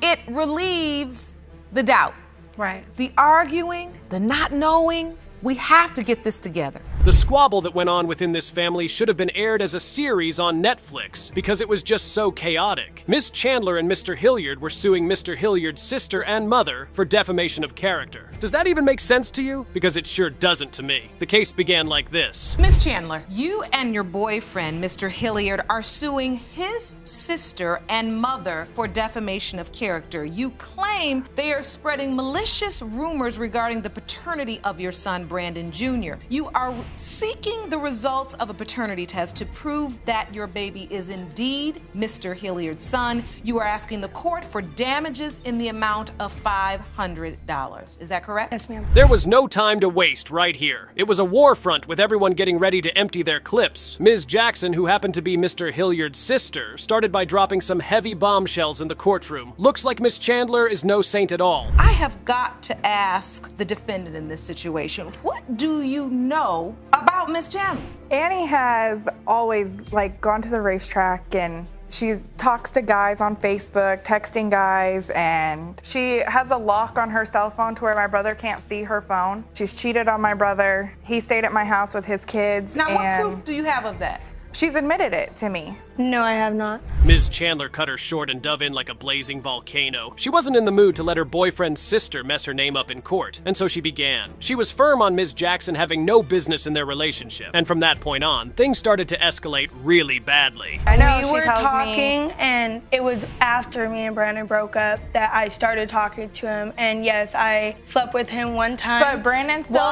it relieves the doubt. Right. The arguing, the not knowing, we have to get this together. The squabble that went on within this family should have been aired as a series on Netflix because it was just so chaotic. Miss Chandler and Mr. Hilliard were suing Mr. Hilliard's sister and mother for defamation of character. Does that even make sense to you? Because it sure doesn't to me. The case began like this. Miss Chandler, you and your boyfriend, Mr. Hilliard, are suing his sister and mother for defamation of character. You claim they are spreading malicious rumors regarding the paternity of your son, Brandon Jr. You are seeking the results of a paternity test to prove that your baby is indeed Mr. Hilliard's son. You are asking the court for damages in the amount of $500. Is that correct? Yes, ma'am. There was no time to waste right here. It was a war front with everyone getting ready to empty their clips. Ms. Jackson, who happened to be Mr. Hilliard's sister, started by dropping some heavy bombshells in the courtroom. Looks like Miss Chandler is no saint at all. I have got to ask the defendant in this situation, what do you know about Miss Chandler? Annie has always gone to the racetrack, and she talks to guys on Facebook, texting guys, and she has a lock on her cell phone to where my brother can't see her phone. She's cheated on my brother. He stayed at my house with his kids. Now, what proof do you have of that? She's admitted it to me. No, I have not. Ms. Chandler cut her short and dove in like a blazing volcano. She wasn't in the mood to let her boyfriend's sister mess her name up in court, and so she began. She was firm on Ms. Jackson having no business in their relationship, and from that point on, things started to escalate really badly. I know, we were talking, and it was after me and Brandon broke up that I started talking to him, and yes, I slept with him one time. But Brandon still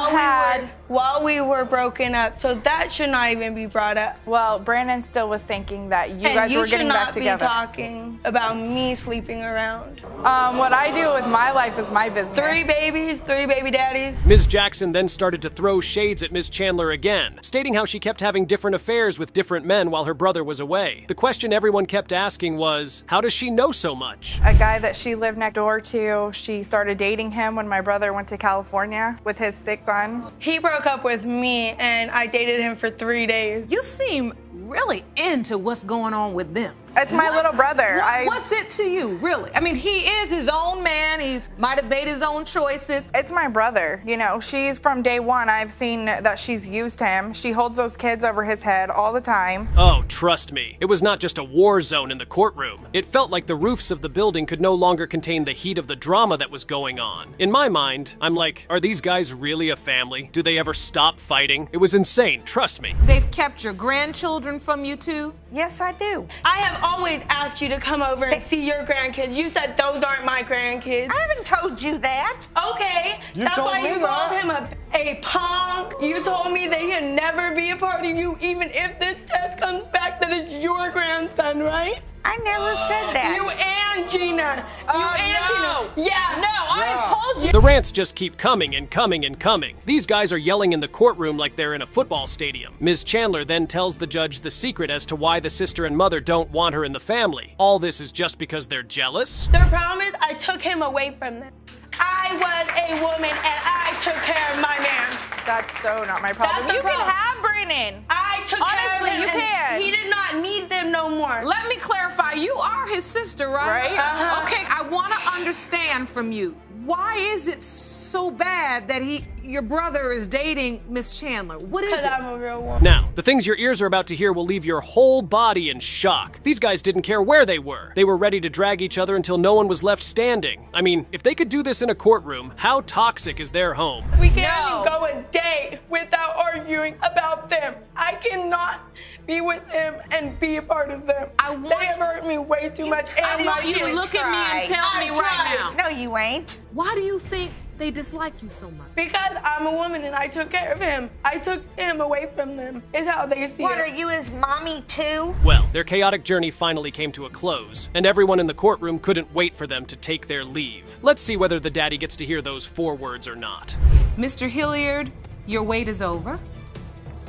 while we were broken up, so that should not even be brought up. Well, Brandon still was thinking that you guys were getting back together. You should not be talking about me sleeping around. What I do with my life is my business. 3 babies, 3 baby daddies. Ms. Jackson then started to throw shades at Ms. Chandler again, stating how she kept having different affairs with different men while her brother was away. The question everyone kept asking was, how does she know so much? A guy that she lived next door to, she started dating him when my brother went to California with his sick son. He broke up with me, and I dated him for 3 days. You seem really into what's going on with them. It's my little brother. What's it to you, really? I mean, he is his own man. He might have made his own choices. It's my brother. You know, she's from day one. I've seen that she's used him. She holds those kids over his head all the time. Oh, trust me. It was not just a war zone in the courtroom. It felt like the roofs of the building could no longer contain the heat of the drama that was going on. In my mind, I'm like, are these guys really a family? Do they ever stop fighting? It was insane, trust me. They've kept your grandchildren from you too? Yes, I do. I have always asked you to come over and see your grandkids. You said those aren't my grandkids. I haven't told you that. Okay, that's why you called him a punk. You told me that he'd never be a part of you, even if this test comes back that it's your grandson, right? I never said that. You and Gina. Gina. Yeah. No, I told you. The rants just keep coming and coming and coming. These guys are yelling in the courtroom like they're in a football stadium. Ms. Chandler then tells the judge the secret as to why the sister and mother don't want her in the family. All this is just because they're jealous? The problem is I took him away from them. I was a woman and I took care of my man. That's so not my problem. That's you can have Brandon. I took care of him. Honestly, you can. He did not need them no more. Let me clarify. You are his sister, right? Right. Okay, I want to understand from you. Why is it so bad that your brother is dating Miss Chandler? What is it? Because I'm a real woman. Now, the things your ears are about to hear will leave your whole body in shock. These guys didn't care where they were. They were ready to drag each other until no one was left standing. I mean, if they could do this in a courtroom, how toxic is their home? We can't even go a day without arguing about them. I cannot be with them and be a part of them. They have hurt me way too much. I want you to look at me and tell me right now. No, you ain't. Why do you think they dislike you so much? Because I'm a woman and I took care of him. I took him away from them, is how they see it. What, are you his mommy too? Well, their chaotic journey finally came to a close, and everyone in the courtroom couldn't wait for them to take their leave. Let's see whether the daddy gets to hear those 4 words or not. Mr. Hilliard, your wait is over.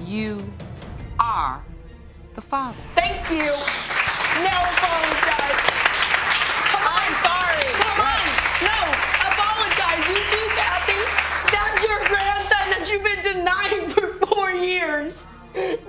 You are the father. Thank you. Now apologize. Come on. I'm sorry. Come on. No, apologize. You see, Kathy? That's your grandson that you've been denying for 4 years.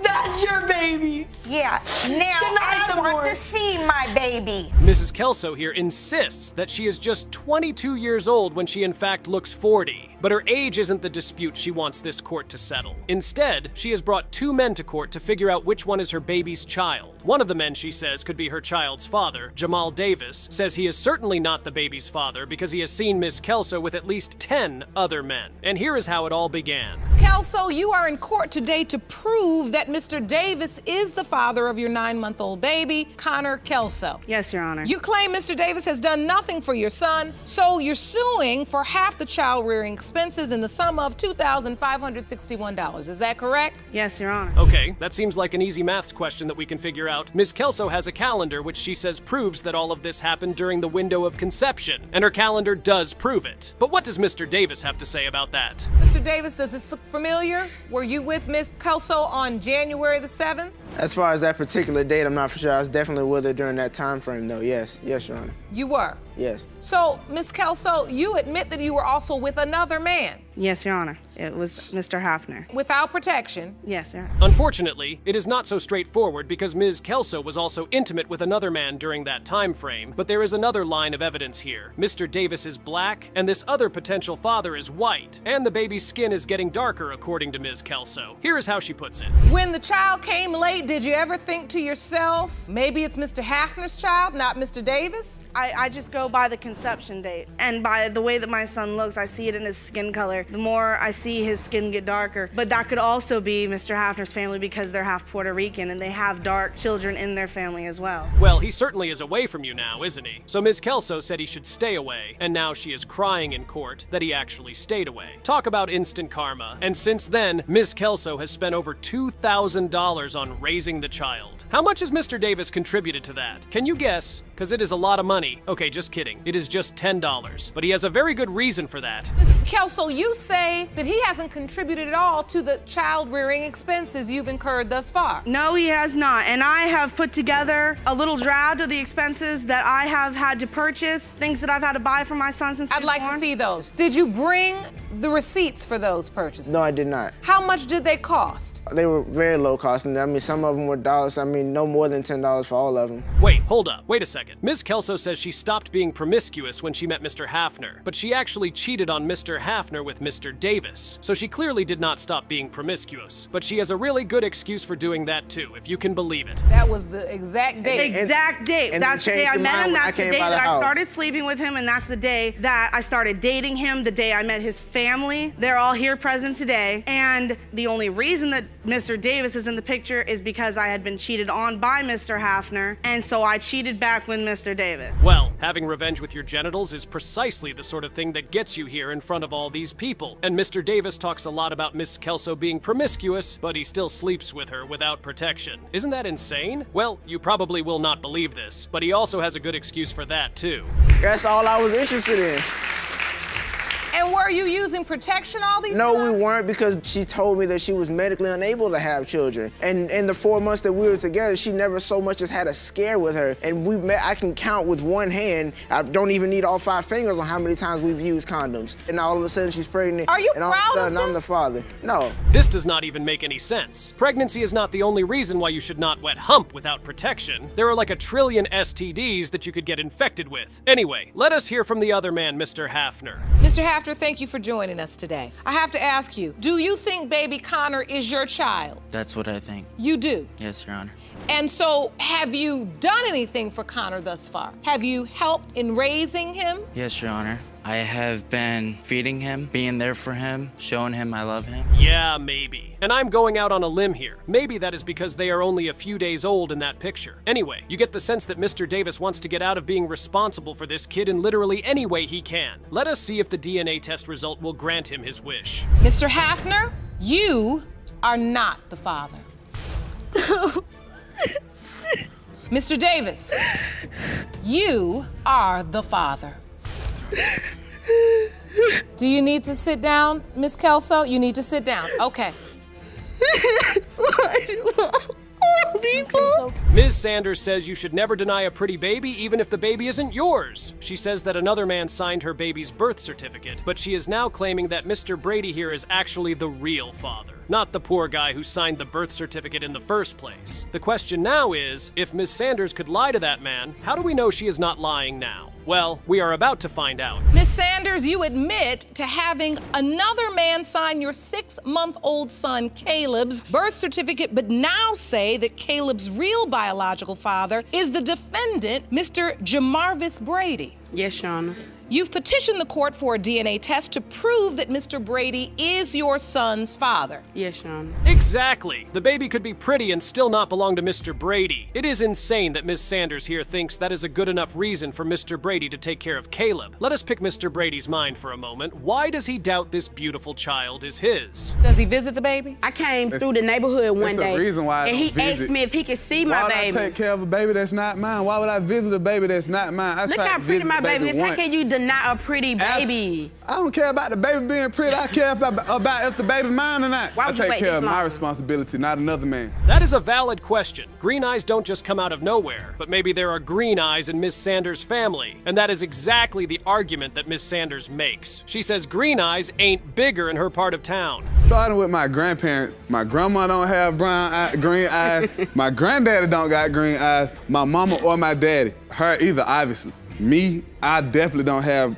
That's your baby. Yeah. Now I want to see my baby. Mrs. Kelso here insists that she is just 22 years old when she in fact looks 40. But her age isn't the dispute she wants this court to settle. Instead, she has brought 2 men to court to figure out which one is her baby's child. One of the men, she says, could be her child's father. Jamal Davis says he is certainly not the baby's father because he has seen Miss Kelso with at least 10 other men. And here is how it all began. Kelso, you are in court today to prove that Mr. Davis is the father of your 9-month-old baby, Connor Kelso. Yes, Your Honor. You claim Mr. Davis has done nothing for your son, so you're suing for half the child rearing expenses in the sum of $2,561. Is that correct? Yes, Your Honor. Okay, that seems like an easy maths question that we can figure out. Miss Kelso has a calendar which she says proves that all of this happened during the window of conception, and her calendar does prove it. But what does Mr. Davis have to say about that? Mr. Davis, does this look familiar? Were you with Miss Kelso on January the 7th? As far as that particular date, I'm not for sure. I was definitely with her during that time frame, though. Yes, yes, Your Honor. You were? Yes. So, Miss Kelso, you admit that you were also with another man? Yes, Your Honor. It was Mr. Haffner. Without protection? Yes, Your Honor. Unfortunately, it is not so straightforward because Ms. Kelso was also intimate with another man during that time frame, but there is another line of evidence here. Mr. Davis is black, and this other potential father is white, and the baby's skin is getting darker, according to Ms. Kelso. Here is how she puts it. When the child came late, did you ever think to yourself, maybe it's Mr. Haffner's child, not Mr. Davis? I just go by the conception date, and by the way that my son looks, I see it in his skin color. The more I see his skin get darker, but that could also be Mr. Haffner's family because they're half Puerto Rican and they have dark children in their family as well. Well, he certainly is away from you now, isn't he? So Ms. Kelso said he should stay away, and now she is crying in court that he actually stayed away. Talk about instant karma. And since then, Ms. Kelso has spent over $2,000 on raising the child. How much has Mr. Davis contributed to that? Can you guess? Because it is a lot of money. Okay, just kidding. It is just $10. But he has a very good reason for that. Ms. Kelso, you say that he hasn't contributed at all to the child rearing expenses you've incurred thus far. No, he has not. And I have put together a little draft of the expenses that I have had to purchase, things that I've had to buy for my son since I'd like to see those. Did you bring the receipts for those purchases? No, I did not. How much did they cost? They were very low cost, and I mean, some of them were dollars. I mean, no more than $10 for all of them. Wait, hold up. Wait a second. Ms. Kelso says she stopped being promiscuous when she met Mr. Haffner, but she actually cheated on Mr. Haffner with Mr. Davis. So she clearly did not stop being promiscuous. But she has a really good excuse for doing that too, if you can believe it. That was the exact date. The exact date. That's the day I met him. That's the day that I started sleeping with him, and that's the day that I started dating him, the day I met his family. They're all here present today. And the only reason that Mr. Davis is in the picture is because I had been cheated on by Mr. Haffner, and so I cheated back with Mr. Davis. Well, having revenge with your genitals is precisely the sort of thing that gets you here in front of all these people. And Mr. Davis talks a lot about Miss Kelso being promiscuous, but he still sleeps with her without protection. Isn't that insane? Well, you probably will not believe this, but he also has a good excuse for that too. That's all I was interested in. And were you using protection all these No, times? we weren't, because she told me that she was medically unable to have children. And in the 4 months that we were together, she never so much as had a scare with her. And we met, I can count with one hand. I don't even need all 5 fingers on how many times we've used condoms. And all of a sudden she's pregnant. Are you and all of a sudden I'm the father. No. This does not even make any sense. Pregnancy is not the only reason why you should not wet hump without protection. There are like a trillion STDs that you could get infected with. Anyway, let us hear from the other man, Mr. Haffner. Mr. Haffner, thank you for joining us today. I have to ask you, do you think baby Connor is your child? That's what I think. You do? Yes, Your Honor. And so, have you done anything for Connor thus far? Have you helped in raising him? Yes, Your Honor. I have been feeding him, being there for him, showing him I love him. Yeah, maybe. And I'm going out on a limb here. Maybe that is because they are only a few days old in that picture. Anyway, you get the sense that Mr. Davis wants to get out of being responsible for this kid in literally any way he can. Let us see if the DNA test result will grant him his wish. Mr. Haffner, you are not the father. Mr. Davis, you are the father. Do you need to sit down, Miss Kelso? You need to sit down. Okay. Ms. Sanders says you should never deny a pretty baby even if the baby isn't yours. She says that another man signed her baby's birth certificate, but she is now claiming that Mr. Brady here is actually the real father, not the poor guy who signed the birth certificate in the first place. The question now is, if Ms. Sanders could lie to that man, how do we know she is not lying now? Well, we are about to find out. Ms. Sanders, you admit to having another man sign your 6-month-old son Caleb's birth certificate, but now say that Caleb's real biological father is the defendant, Mr. Jamarvis Brady. Yes, Your Honor. You've petitioned the court for a DNA test to prove that Mr. Brady is your son's father. Yes, Your Honor. Exactly. The baby could be pretty and still not belong to Mr. Brady. It is insane that Ms. Sanders here thinks that is a good enough reason for Mr. Brady to take care of Caleb. Let us pick Mr. Brady's mind for a moment. Why does he doubt this beautiful child is his? Does he visit the baby? I came through the neighborhood one day, reason why I and he don't visit. asked me if he could see my baby. Why would I take care of a baby that's not mine? Why would I visit a baby that's not mine? Look how pretty my baby is. How can you deny a pretty baby? I don't care about the baby being pretty. I care about if the baby's mine or not. Why would I you take wait care this of my long? responsibility, not another man's. That is a valid question. Green eyes don't just come out of nowhere, but maybe there are green eyes in Miss Sanders' family, and that is exactly the argument that Miss Sanders makes. She says green eyes ain't bigger in her part of town. Starting with my grandparents, my grandma don't have green eyes, my granddaddy don't got green eyes, my mama or my daddy, her either, obviously. Me, I definitely don't have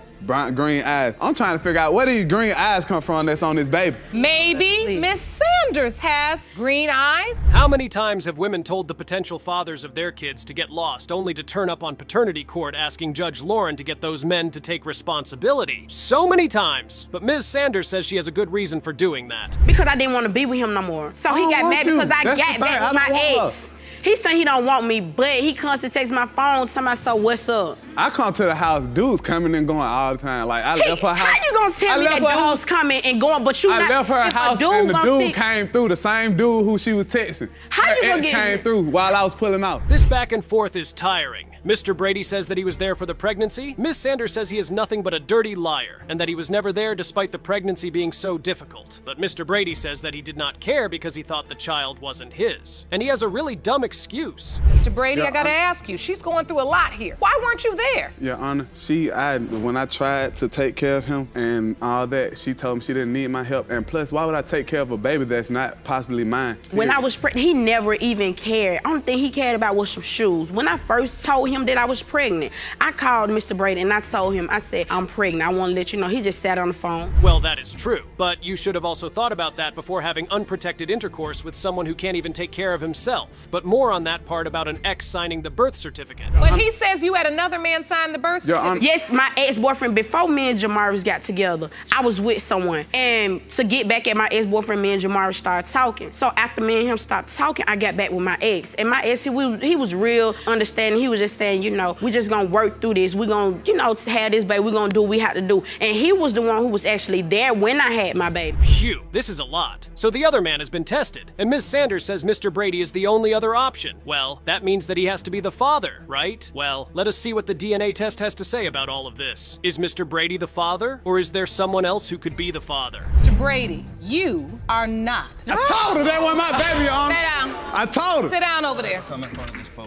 green eyes. I'm trying to figure out where these green eyes come from that's on this baby. Maybe Miss Sanders has green eyes. How many times have women told the potential fathers of their kids to get lost, only to turn up on paternity court asking Judge Lauren to get those men to take responsibility? So many times. But Ms. Sanders says she has a good reason for doing that. Because I didn't want to be with him no more. So he got mad because I got back with my ex. He said he don't want me, but he constantly takes my phone, somebody so what's up? I come to the house, dudes coming and going all the time. Like I left her house. How you gonna tell me that dude's coming and going, but you not? I left her house and the dude came through, the same dude who she was texting. How you gonna ex get came through while I was pulling out. This back and forth is tiring. Mr. Brady says that he was there for the pregnancy. Miss Sanders says he is nothing but a dirty liar and that he was never there despite the pregnancy being so difficult. But Mr. Brady says that he did not care because he thought the child wasn't his. And he has a really dumb excuse. Mr. Brady, I gotta ask you, she's going through a lot here. Why weren't you there? Your Honor, when I tried to take care of him and all that, she told me she didn't need my help. And plus, why would I take care of a baby that's not possibly mine? When I was pregnant, he never even cared. I don't think he cared about was some shoes. When I first told him that I was pregnant, I called Mr. Brady and I told him, I said, I'm pregnant, I want to let you know. He just sat on the phone. Well, that is true, but you should have also thought about that before having unprotected intercourse with someone who can't even take care of himself. But more on that part about an ex signing the birth certificate. But he says you had another man sign the birth certificate. Yes, my ex-boyfriend, before me and Jamarvis got together, I was with someone. And to get back at my ex-boyfriend, me and Jamarvis started talking. So after me and him stopped talking, I got back with my ex. And my ex, he was real understanding. He was just saying, you know, we just gonna work through this. We gonna, you know, to have this baby, we gonna do what we have to do. And he was the one who was actually there when I had my baby. Phew, this is a lot. So the other man has been tested, and Ms. Sanders says Mr. Brady is the only other option. Well, that means that he has to be the father, right? Well, let us see what the DNA test has to say about all of this. Is Mr. Brady the father, or is there someone else who could be the father? Mr. Brady, you are not. I told her that wasn't my baby, Your Honor. Sit down. I told her. Sit down over there.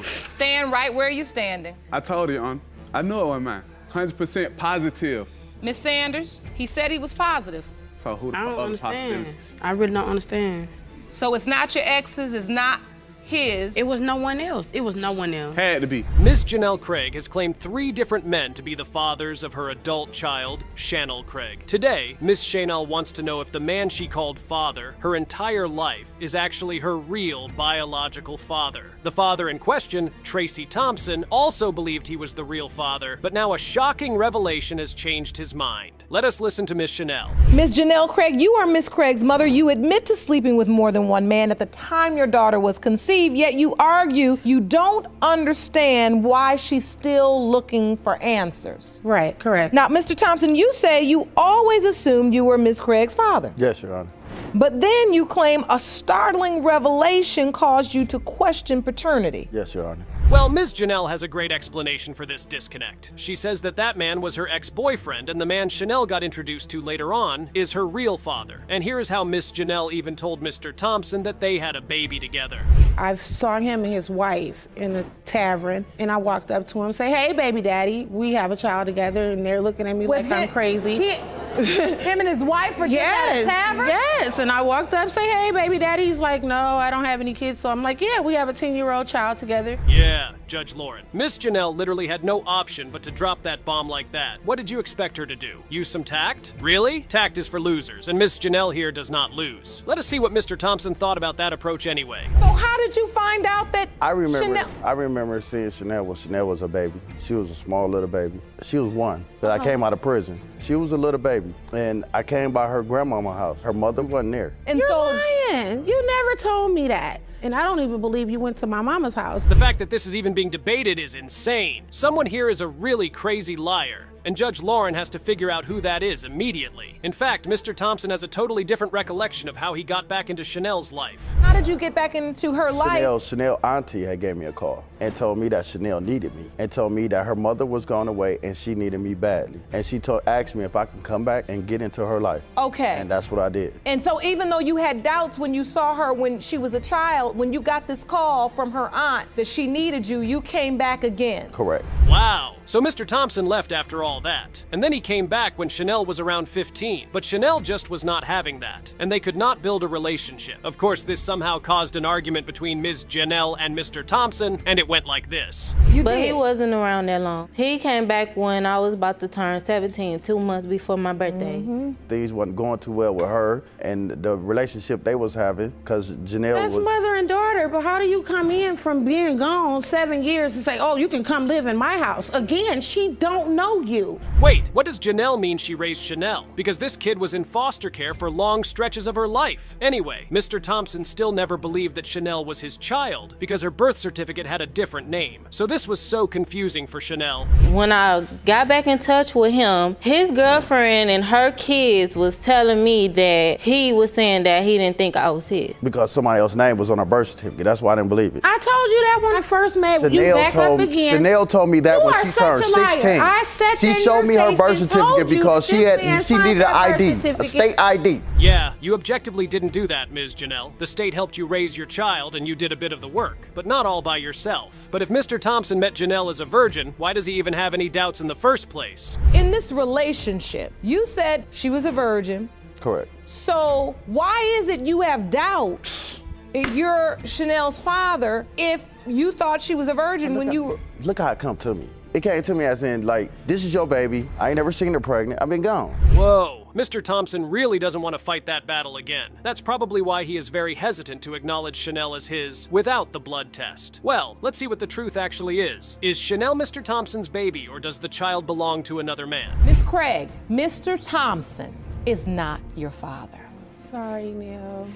Stand right where you're standing. I told her, Your Honor. I knew it wasn't mine. 100% positive. Miss Sanders, he said he was positive. So who the I don't other understand. possibilities? I really don't understand. So it's not your ex's, it's not his. It was no one else. It was no one else. Had to be. Ms. Janelle Craig has claimed 3 different men to be the fathers of her adult child, Chanel Craig. Today, Ms. Chanel wants to know if the man she called father her entire life is actually her real biological father. The father in question, Tracy Thompson, also believed he was the real father, but now a shocking revelation has changed his mind. Let us listen to Ms. Chanel. Ms. Janelle Craig, you are Ms. Craig's mother. You admit to sleeping with more than one man at the time your daughter was conceived, yet you argue you don't understand why she's still looking for answers. Right, correct. Now, Mr. Thompson, you say you always assumed you were Ms. Craig's father. Yes, Your Honor. But then you claim a startling revelation caused you to question paternity. Yes, Your Honor. Well, Ms. Janelle has a great explanation for this disconnect. She says that that man was her ex-boyfriend, and the man Chanel got introduced to later on is her real father. And here is how Miss Janelle even told Mr. Thompson that they had a baby together. I saw him and his wife in a tavern, and I walked up to him and say, "Hey, baby daddy, we have a child together," and they're looking at me like I'm crazy. Him and his wife were just at a tavern? Yes, and I walked up, say, "Hey, baby daddy." He's like, "No, I don't have any kids." So I'm like, "Yeah, we have a 10-year-old child together." Yeah, Judge Lauren. Miss Janelle literally had no option but to drop that bomb like that. What did you expect her to do? Use some tact? Really? Tact is for losers, and Miss Janelle here does not lose. Let us see what Mr. Thompson thought about that approach anyway. So how did you find out that I remember Chanel... seeing Chanel when Chanel was a baby. She was a small little baby. She was one, but I came out of prison. She was a little baby, and I came by her grandmama's house. Her mother wasn't there. And You're lying. You never told me that. And I don't even believe you went to my mama's house. The fact that this is even being debated is insane. Someone here is a really crazy liar. And Judge Lauren has to figure out who that is immediately. In fact, Mr. Thompson has a totally different recollection of how he got back into Chanel's life. How did you get back into her life? Chanel auntie had gave me a call and told me that Chanel needed me and told me that her mother was gone away and she needed me badly. And she asked me if I could come back and get into her life. Okay. And that's what I did. And so even though you had doubts when you saw her when she was a child, when you got this call from her aunt that she needed you, you came back again. Correct. Wow. So Mr. Thompson left after all that. And then he came back when Chanel was around 15. But Chanel just was not having that. And they could not build a relationship. Of course, this somehow caused an argument between Ms. Janelle and Mr. Thompson, and it went like this. But he wasn't around that long. He came back when I was about to turn 17, 2 months before my birthday. Things wasn't going too well with her and the relationship they was having, because Janelle That's was... mother and daughter, but how do you come in from being gone 7 years and say, "Oh, you can come live in my house"? Again, she don't know you. Wait, what does Janelle mean she raised Chanel? Because this kid was in foster care for long stretches of her life. Anyway, Mr. Thompson still never believed that Chanel was his child because her birth certificate had a different name. So this was so confusing for Chanel. When I got back in touch with him, his girlfriend and her kids was telling me that he was saying that he didn't think I was his. Because somebody else's name was on her birth certificate. That's why I didn't believe it. I told you that when I first met you. Back up again. Chanel told me that You when are she such turned a liar. 16. I sat She in showed your me her face birth and certificate told you because that she this man needed an signed that ID, birth a certificate. state ID. Yeah, you objectively didn't do that, Ms. Janelle. The state helped you raise your child and you did a bit of the work, but not all by yourself. But if Mr. Thompson met Janelle as a virgin, why does he even have any doubts in the first place? In this relationship, you said she was a virgin. Correct. So why is it you have doubts if you're Chanel's father if you thought she was a virgin when you were... Look how it come to me. It came to me as in, like, this is your baby. I ain't never seen her pregnant. I've been gone. Whoa. Mr. Thompson really doesn't want to fight that battle again. That's probably why he is very hesitant to acknowledge Chanel as his without the blood test. Well, let's see what the truth actually is. Is Chanel Mr. Thompson's baby, or does the child belong to another man? Miss Craig, Mr. Thompson is not your father. Sorry, Neil.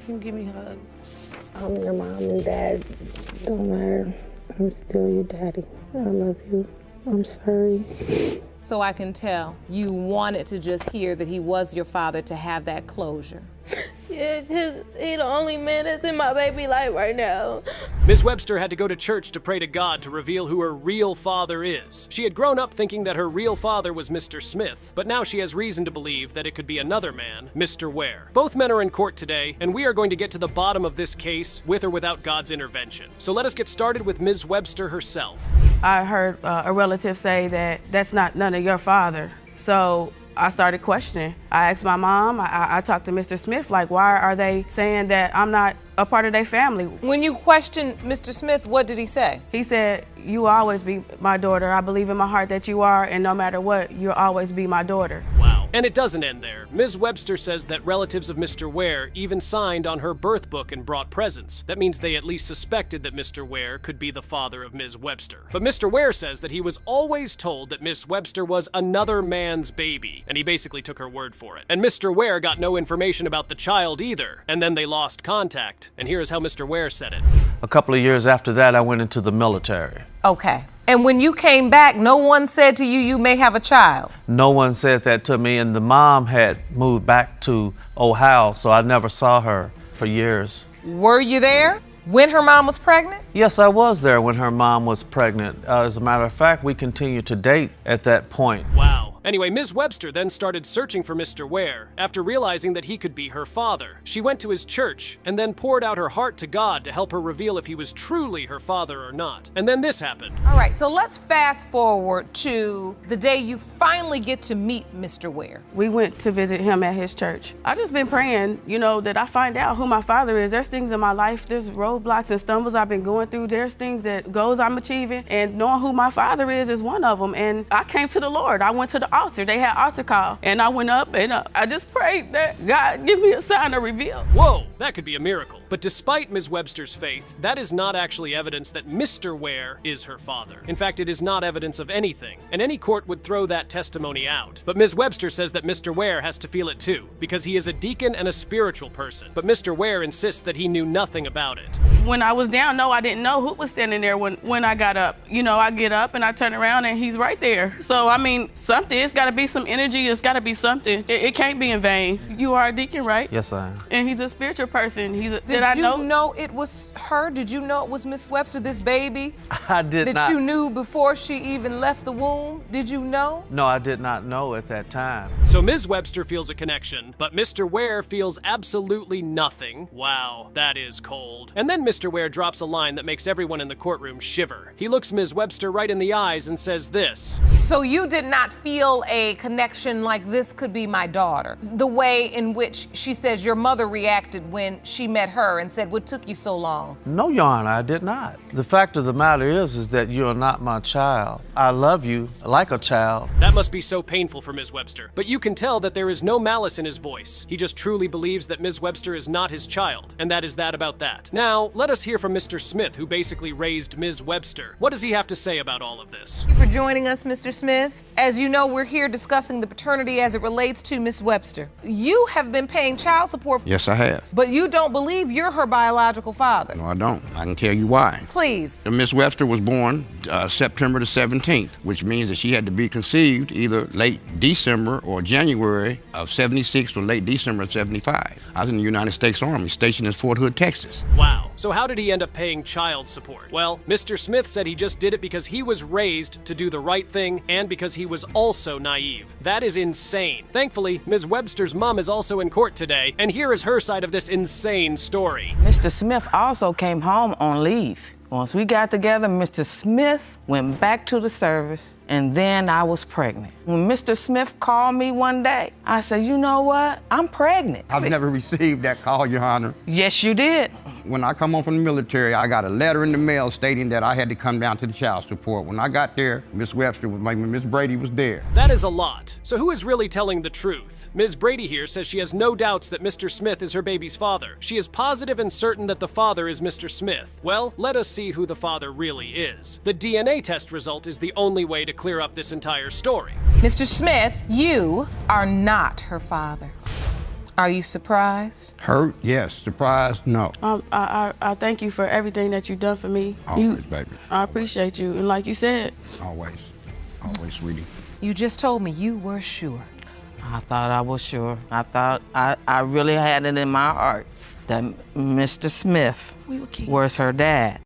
You give me a hug. I'm your mom and dad. Don't matter. I'm still your daddy. I love you. I'm sorry. So I can tell you wanted to just hear that he was your father to have that closure. Yeah, because he's the only man that's in my baby life right now. Ms. Webster had to go to church to pray to God to reveal who her real father is. She had grown up thinking that her real father was Mr. Smith, but now she has reason to believe that it could be another man, Mr. Ware. Both men are in court today, and we are going to get to the bottom of this case with or without God's intervention. So let us get started with Ms. Webster herself. I heard a relative say that that's not none of your father. So I started questioning. I asked my mom, I talked to Mr. Smith, like, why are they saying that I'm not a part of their family? When you questioned Mr. Smith, what did he say? He said, "You will always be my daughter. I believe in my heart that you are, and no matter what, you'll always be my daughter." Wow. And it doesn't end there. Ms. Webster says that relatives of Mr. Ware even signed on her birth book and brought presents. That means they at least suspected that Mr. Ware could be the father of Ms. Webster. But Mr. Ware says that he was always told that Miss Webster was another man's baby, and he basically took her word for it. And Mr. Ware got no information about the child either, and then they lost contact. And here is how Mr. Ware said it. A couple of years after that, I went into the military. Okay. And when you came back, no one said to you, you may have a child? No one said that to me, and the mom had moved back to Ohio, so I never saw her for years. Were you there? When her mom was pregnant? Yes, I was there when her mom was pregnant. As a matter of fact, we continued to date at that point. Wow. Anyway, Ms. Webster then started searching for Mr. Ware after realizing that he could be her father. She went to his church and then poured out her heart to God to help her reveal if he was truly her father or not. And then this happened. All right, so let's fast forward to the day you finally get to meet Mr. Ware. We went to visit him at his church. I just been praying, you know, that I find out who my father is. There's things in my life, there's roadblocks and stumbles I've been going through. There's things that goals I'm achieving, and knowing who my father is one of them. And I came to the Lord. I went to the altar. They had altar call, and I went up and I just prayed that God give me a sign to reveal. Whoa, that could be a miracle. But despite Ms. Webster's faith, that is not actually evidence that Mr. Ware is her father. In fact, it is not evidence of anything, and any court would throw that testimony out. But Ms. Webster says that Mr. Ware has to feel it too, because he is a deacon and a spiritual person. But Mr. Ware insists that he knew nothing about it. When I was down, no, I didn't know who was standing there when I got up. You know, I get up and I turn around and he's right there. So, I mean, something, it's gotta be some energy, it's gotta be something. It can't be in vain. You are a deacon, right? Yes, I am. And he's a spiritual person. Did you know it was her? Did you know it was Miss Webster, this baby? I did not. That you knew before she even left the womb? Did you know? No, I did not know at that time. So Ms. Webster feels a connection, but Mr. Ware feels absolutely nothing. Wow, that is cold. And then Mr. Ware drops a line that makes everyone in the courtroom shiver. He looks Ms. Webster right in the eyes and says this. So you did not feel a connection like this could be my daughter? The way in which she says your mother reacted when she met her and said, what took you so long? No, Your Honor, I did not. The fact of the matter is that you are not my child. I love you like a child. That must be so painful for Ms. Webster, but you can tell that there is no malice in his voice. He just truly believes that Ms. Webster is not his child, and that is that about that. Now, let us hear from Mr. Smith, who basically raised Ms. Webster. What does he have to say about all of this? Thank you for joining us, Mr. Smith. As you know, we're here discussing the paternity as it relates to Ms. Webster. You have been paying child support. Yes, I have. But you don't believe you're her biological father. No, I don't. I can tell you why. Please. Miss Webster was born September the 17th, which means that she had to be conceived either late December or January of 76 or late December of 75. I was in the United States Army, stationed in Fort Hood, Texas. Wow. So how did he end up paying child support? Well, Mr. Smith said he just did it because he was raised to do the right thing and because he was also naive. That is insane. Thankfully, Ms. Webster's mom is also in court today, and here is her side of this insane story. Mr. Smith also came home on leave. Once we got together, Mr. Smith went back to the service, and then I was pregnant. When Mr. Smith called me one day, I said, you know what? I'm pregnant. I've never received that call, Your Honor. Yes, you did. When I come home from the military, I got a letter in the mail stating that I had to come down to the child support. When I got there, Miss Webster was like, Miss Brady was there. That is a lot. So who is really telling the truth? Ms. Brady here says she has no doubts that Mr. Smith is her baby's father. She is positive and certain that the father is Mr. Smith. Well, let us see who the father really is. The DNA test result is the only way to clear up this entire story. Mr. Smith, you are not her father. Are you surprised? Hurt? Yes. Surprised? No. I thank you for everything that you've done for me. Always, baby. I appreciate you, and like you said. Always. Always, sweetie. You just told me you were sure. I thought I was sure. I thought I really had it in my heart that Mr. Smith was her dad.